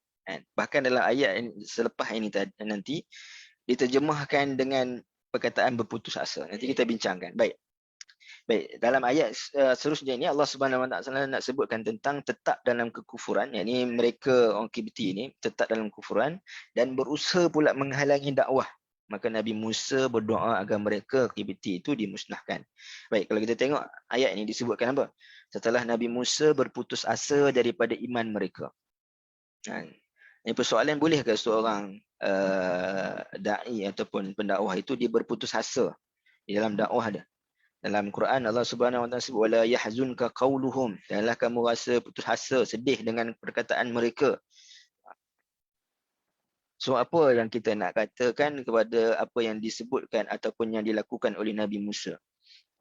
Bahkan dalam ayat selepas ini nanti diterjemahkan dengan perkataan berputus asa. Nanti kita bincangkan. Baik, dalam ayat seterusnya ini Allah Subhanahu Wa Taala nak sebutkan tentang tetap dalam kekufuran, yakni mereka orang Kibti ini tetap dalam kekufuran dan berusaha pula menghalangi dakwah. Maka Nabi Musa berdoa agar mereka Kibti itu dimusnahkan. Baik, kalau kita tengok ayat ini disebutkan apa? Setelah Nabi Musa berputus asa daripada iman mereka. Ini persoalan, bolehkah seorang da'i ataupun pendakwah itu dia berputus asa di dalam dakwah dia? Dalam Quran Allah Subhanahu Wa Taala sebut wala yahzunka qauluhum, janganlah kamu rasa putus asa, sedih dengan perkataan mereka. So apa yang kita nak katakan kepada apa yang disebutkan ataupun yang dilakukan oleh Nabi Musa?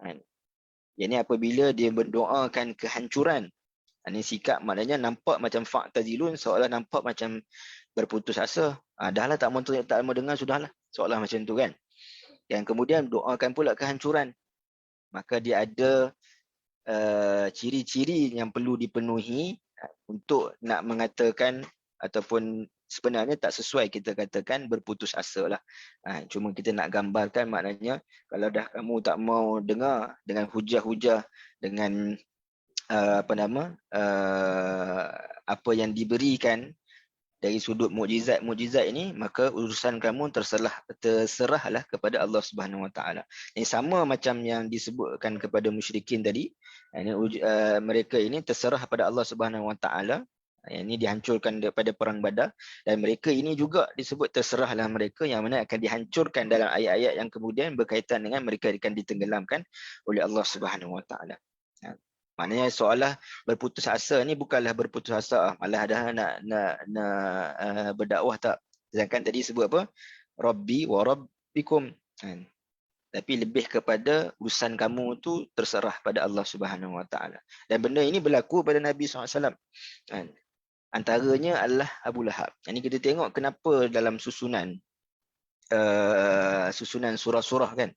Yang ini apabila dia berdoakan kehancuran Ini sikap maknanya nampak macam fa'tazilun, seolah nampak macam berputus asa. Dah lah tak mau dengar, sudahlah. Seolah macam tu kan. Dan kemudian doakan pula kehancuran. Maka dia ada ciri-ciri yang perlu dipenuhi untuk nak mengatakan ataupun sebenarnya tak sesuai kita katakan berputus asa lah. Cuma kita nak gambarkan maknanya kalau dah kamu tak mau dengar dengan hujah-hujah, dengan apa yang diberikan dari sudut mukjizat ini, maka urusan kamu terserahlah kepada Allah Subhanahu Wa Taala. Ini sama macam yang disebutkan kepada musyrikin tadi. Mereka ini terserah pada Allah Subhanahu Wa Taala. Ini dihancurkan daripada perang Badar, dan mereka ini juga disebut terserahlah mereka, yang mana akan dihancurkan dalam ayat-ayat yang kemudian berkaitan dengan mereka akan ditenggelamkan oleh Allah Subhanahu Wa Taala. Maknanya seolah berputus asa ni bukanlah berputus asa, malah dah nak berdakwah tak. Sedangkan tadi sebut apa? Rabbi wa rabbikum. Tapi lebih kepada urusan kamu tu terserah pada Allah Subhanahu Wa Taala. Dan benda ini berlaku pada Nabi SAW. Antaranya adalah Abu Lahab. Ini kita tengok kenapa dalam susunan surah-surah kan.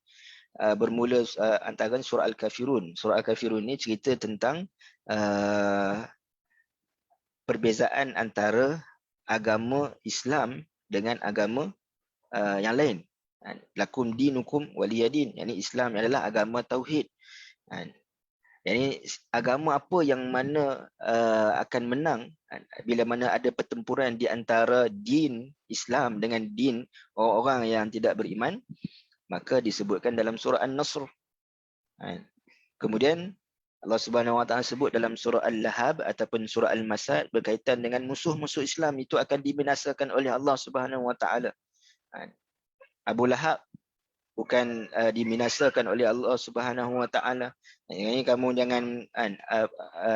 Bermula antara surah Al-Kafirun. Surah Al-Kafirun ni cerita tentang perbezaan antara agama Islam dengan agama yang lain. Lakum dinukum waliyadin. Yani Islam adalah agama tauhid. Yani agama apa yang mana akan menang bila mana ada pertempuran di antara din Islam dengan din orang-orang yang tidak beriman, maka disebutkan dalam surah An-Nasr. Kemudian Allah Subhanahu Wa Taala sebut dalam surah Al-Lahab ataupun surah Al-Masad berkaitan dengan musuh-musuh Islam itu akan dibinasakan oleh Allah Subhanahu Wa Taala. Abu Lahab bukan dibinasakan oleh Allah Subhanahu Wa Taala. Ini kamu jangan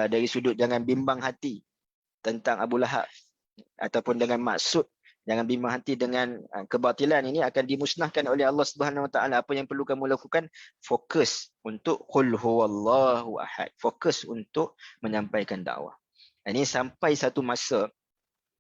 dari sudut jangan bimbang hati tentang Abu Lahab, ataupun dengan maksud jangan bimbang hati dengan kebatilan ini akan dimusnahkan oleh Allah Subhanahu Wa Taala. Apa yang perlu kamu lakukan? Fokus untuk qul huwallahu ahad. Fokus untuk menyampaikan dakwah. Ini sampai satu masa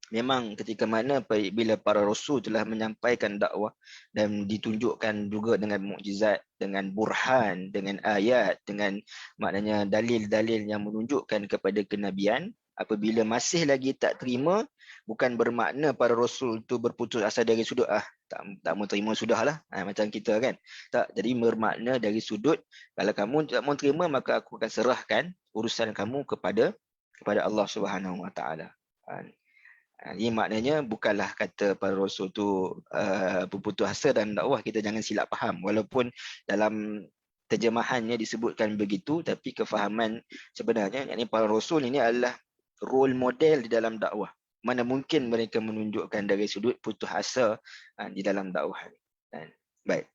memang ketika mana bila para rasul telah menyampaikan dakwah dan ditunjukkan juga dengan mukjizat, dengan burhan, dengan ayat, dengan maknanya dalil-dalil yang menunjukkan kepada kenabian, apabila masih lagi tak terima, bukan bermakna para rasul tu berputus asa dari sudut tak mau terima sudahlah, macam kita kan. Tak, jadi bermakna dari sudut kalau kamu tak mau terima, maka aku akan serahkan urusan kamu kepada Allah Subhanahu Wa Taala. Ini maknanya bukanlah kata para rasul tu berputus asa dan dakwah, kita jangan silap faham. Walaupun dalam terjemahannya disebutkan begitu, tapi kefahaman sebenarnya yakni para rasul ini adalah role model di dalam dakwah. Mana mungkin mereka menunjukkan dari sudut putus asa di dalam dakwah. Baik.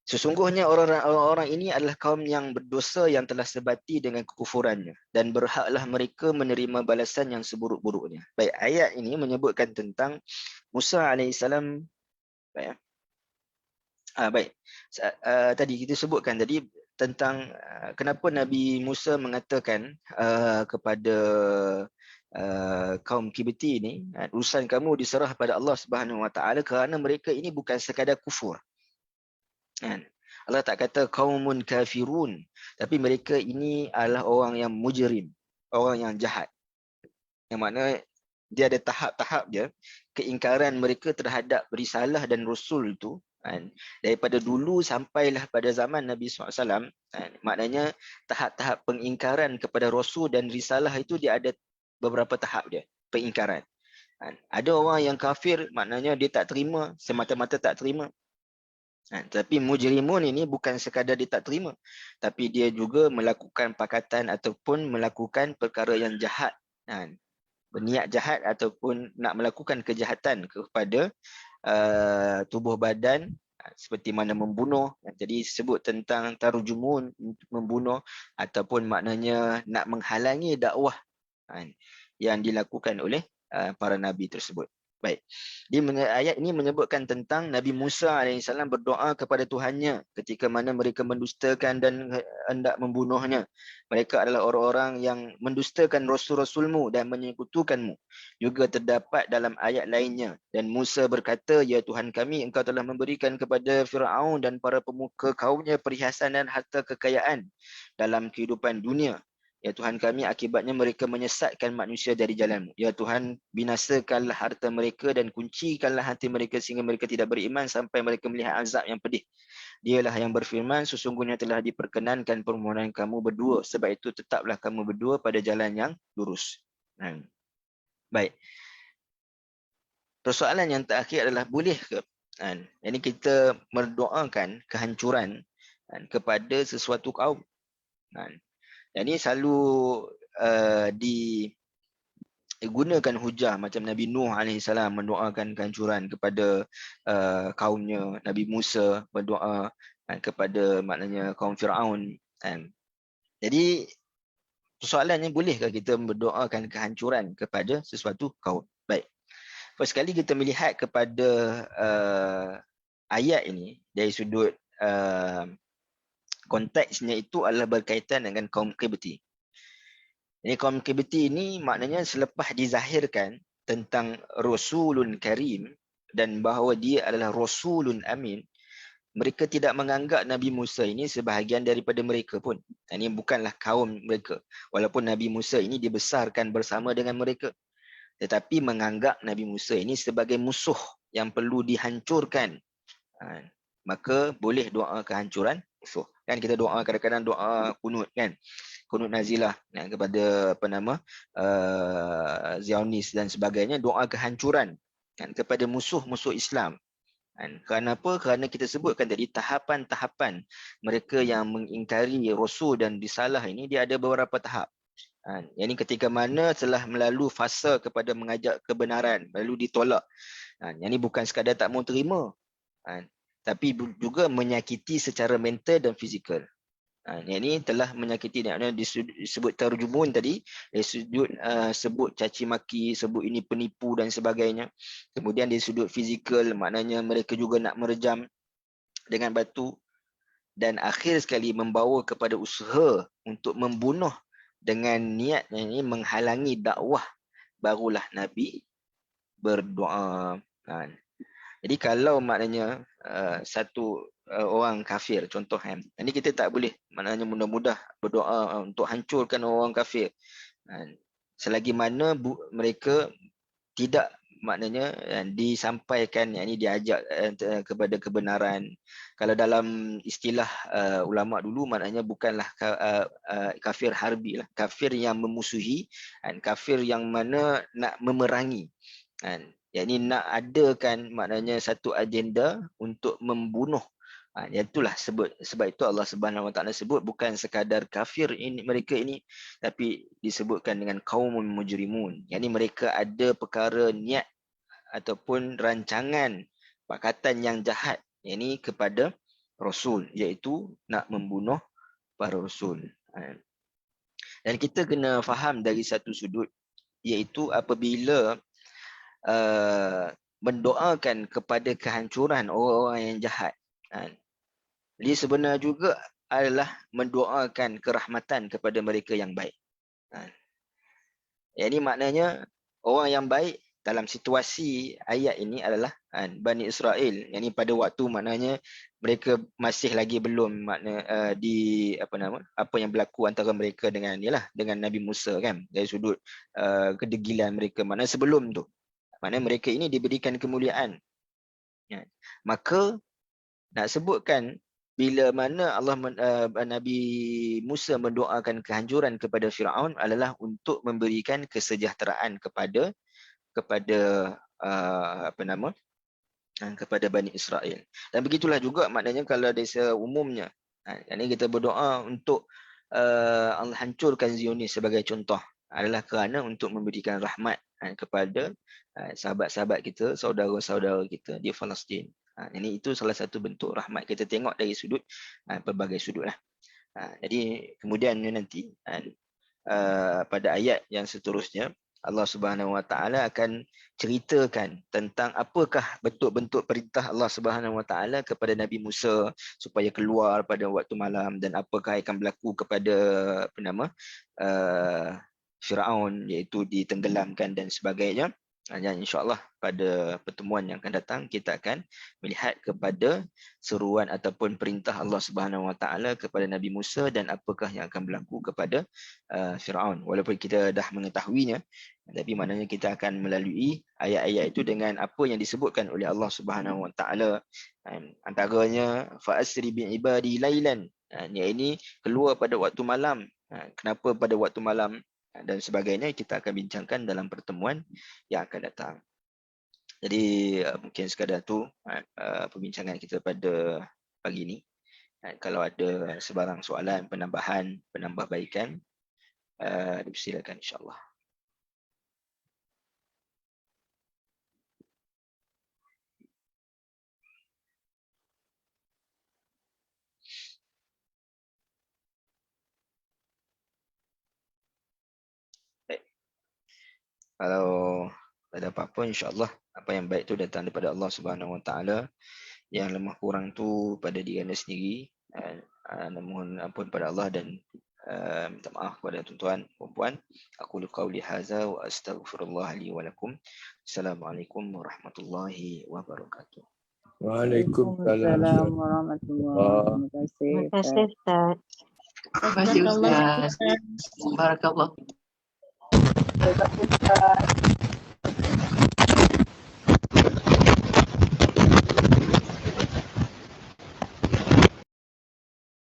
Sesungguhnya orang-orang ini adalah kaum yang berdosa yang telah sebati dengan kekufurannya, dan berhaklah mereka menerima balasan yang seburuk-buruknya. Baik, ayat ini menyebutkan tentang Musa AS. Baik. Baik. Tadi kita sebutkan tadi tentang kenapa Nabi Musa mengatakan kepada kaum Kibti ini, urusan kamu diserah pada Allah Subhanahu Wa Taala, kerana mereka ini bukan sekadar kufur. Allah tak kata qaumun kafirun, tapi mereka ini adalah orang yang mujrim, orang yang jahat. Yang makna dia ada tahap-tahap dia, keingkaran mereka terhadap risalah dan rasul tu daripada dulu sampailah pada zaman Nabi SAW. Maknanya tahap-tahap pengingkaran kepada rasul dan risalah itu dia ada beberapa tahap dia, pengingkaran. Ada orang yang kafir, maknanya dia tak terima, semata-mata tak terima. Tapi mujrimun ini bukan sekadar dia tak terima, tapi dia juga melakukan pakatan ataupun melakukan perkara yang jahat, berniat jahat ataupun nak melakukan kejahatan kepada tubuh badan, seperti mana membunuh. Jadi sebut tentang tarjumun, membunuh, ataupun maknanya nak menghalangi dakwah yang dilakukan oleh para nabi tersebut. Baik. Ayat ini menyebutkan tentang Nabi Musa alaihissalam berdoa kepada Tuhannya ketika mana mereka mendustakan dan hendak membunuhnya. Mereka adalah orang-orang yang mendustakan rasul-rasulmu dan menyekutukanmu. Juga terdapat dalam ayat lainnya. Dan Musa berkata, "Ya Tuhan kami, engkau telah memberikan kepada Firaun dan para pemuka kaumnya perhiasan dan harta kekayaan dalam kehidupan dunia. Ya Tuhan kami, akibatnya mereka menyesatkan manusia dari jalan-Mu. Ya Tuhan, binasakanlah harta mereka dan kuncikanlah hati mereka sehingga mereka tidak beriman sampai mereka melihat azab yang pedih. Dialah yang berfirman, sesungguhnya telah diperkenankan permohonan kamu berdua. Sebab itu tetaplah kamu berdua pada jalan yang lurus." Baik. Persoalan yang terakhir adalah boleh ke? Ini kita mendoakan kehancuran kepada sesuatu kaum. Ini selalu digunakan hujah macam Nabi Nuh AS mendoakan kehancuran kepada kaumnya. Nabi Musa berdoa kepada maknanya kaum Firaun. Jadi persoalannya, bolehkah kita berdoakan kehancuran kepada sesuatu kaum? Baik. First sekali kita melihat kepada ayat ini dari sudut konteksnya itu adalah berkaitan dengan kaum Qibti. Jadi kaum Qibti ini maknanya selepas dizahirkan tentang Rasulun Karim dan bahawa dia adalah Rasulun Amin, mereka tidak menganggap Nabi Musa ini sebahagian daripada mereka pun. Ini bukanlah kaum mereka. Walaupun Nabi Musa ini dibesarkan bersama dengan mereka, tetapi menganggap Nabi Musa ini sebagai musuh yang perlu dihancurkan. Maka boleh doa kehancuran musuh. Kan kita doa kadang-kadang doa kunut kan. Kunut nazilah kepada Zionis dan sebagainya, doa kehancuran kan kepada musuh-musuh Islam. Kerana apa? Kerana kita sebutkan tadi tahapan-tahapan mereka yang mengingkari Rasul dan risalah ini, dia ada beberapa tahap. Yang ini ketika mana telah melalui fasa kepada mengajak kebenaran, lalu ditolak. Yang ini bukan sekadar tak mau terima, tapi juga menyakiti secara mental dan fizikal. Yang ini telah menyakiti, disebut terjumun tadi, dari sudut sebut caci maki, sebut ini penipu dan sebagainya. Kemudian dari sudut fizikal, maknanya mereka juga nak merejam dengan batu. Dan akhir sekali membawa kepada usaha untuk membunuh dengan niat yang ini menghalangi dakwah, barulah Nabi berdoa. Jadi kalau maknanya satu orang kafir, contoh ini kita tak boleh maknanya mudah-mudah berdoa untuk hancurkan orang kafir. Selagi mana mereka tidak maknanya disampaikan, yang ini diajak kepada kebenaran. Kalau dalam istilah ulama dulu, maknanya bukanlah kafir harbi lah, kafir yang memusuhi, kafir yang mana nak memerangi. Yang ini nak adakan maknanya satu agenda untuk membunuh. Itulah sebab itu Allah Subhanahu Wa Taala sebut bukan sekadar kafir ini mereka ini, tapi disebutkan dengan qaumul mujrimun. Yang ini mereka ada perkara niat ataupun rancangan pakatan yang jahat, yang ini kepada Rasul, iaitu nak membunuh para Rasul. Dan kita kena faham dari satu sudut, iaitu apabila mendoakan kepada kehancuran orang-orang yang jahat, dia sebenarnya juga adalah mendoakan kerahmatan kepada mereka yang baik. Yang ini maknanya orang yang baik dalam situasi ayat ini adalah Bani Israel. Yang ini pada waktu maknanya mereka masih lagi belum apa yang berlaku antara mereka dengan Nabi Musa kan, dari sudut kedegilan mereka, maknanya sebelum tu. Maknanya mereka ini diberikan kemuliaan. Maka nak sebutkan bila mana Nabi Musa mendoakan kehancuran kepada Firaun adalah untuk memberikan kesejahteraan kepada kepada Bani Israel. Dan begitulah juga maknanya kalau dari umumnya, ini kita berdoa untuk Allah hancurkan Zionis sebagai contoh, adalah kerana untuk memberikan rahmat kepada sahabat-sahabat kita, saudara-saudara kita di Palestin. Ini itu salah satu bentuk rahmat. Kita tengok dari sudut pelbagai sudut lah. Jadi kemudian nanti pada ayat yang seterusnya Allah Subhanahu Wa Taala akan ceritakan tentang apakah bentuk-bentuk perintah Allah Subhanahu Wa Taala kepada Nabi Musa supaya keluar pada waktu malam, dan apakah akan berlaku kepada Firaun, iaitu ditenggelamkan dan sebagainya. Dan insya-Allah pada pertemuan yang akan datang kita akan melihat kepada seruan ataupun perintah Allah Subhanahu Wa Taala kepada Nabi Musa dan apakah yang akan berlaku kepada Firaun. Walaupun kita dah mengetahuinya, tapi maknanya kita akan melalui ayat-ayat itu dengan apa yang disebutkan oleh Allah Subhanahu Wa Taala. Antaranya fa asri bi ibadi lailan. Ini keluar pada waktu malam. Kenapa pada waktu malam dan sebagainya kita akan bincangkan dalam pertemuan yang akan datang. Jadi mungkin sekadar tu perbincangan kita pada pagi ini. Kalau ada sebarang soalan, penambahan, penambahbaikan, dipersilakan insya-Allah. Kalau ada apa-apa, insya-Allah apa yang baik itu datang daripada Allah Subhanahu Wa Taala. Yang lemah kurang tu pada diri anda sendiri. Mohon ampun pada Allah dan minta maaf kepada tuan-tuan puan-puan. Aku qauli hadza wa astaghfirullah li wa lakum. Assalamualaikum warahmatullahi wabarakatuh. Waalaikumsalam warahmatullahi wabarakatuh. Terima kasih Ustaz. Terima kasih Ustaz. Barakallah. Terima kasih, Ustaz.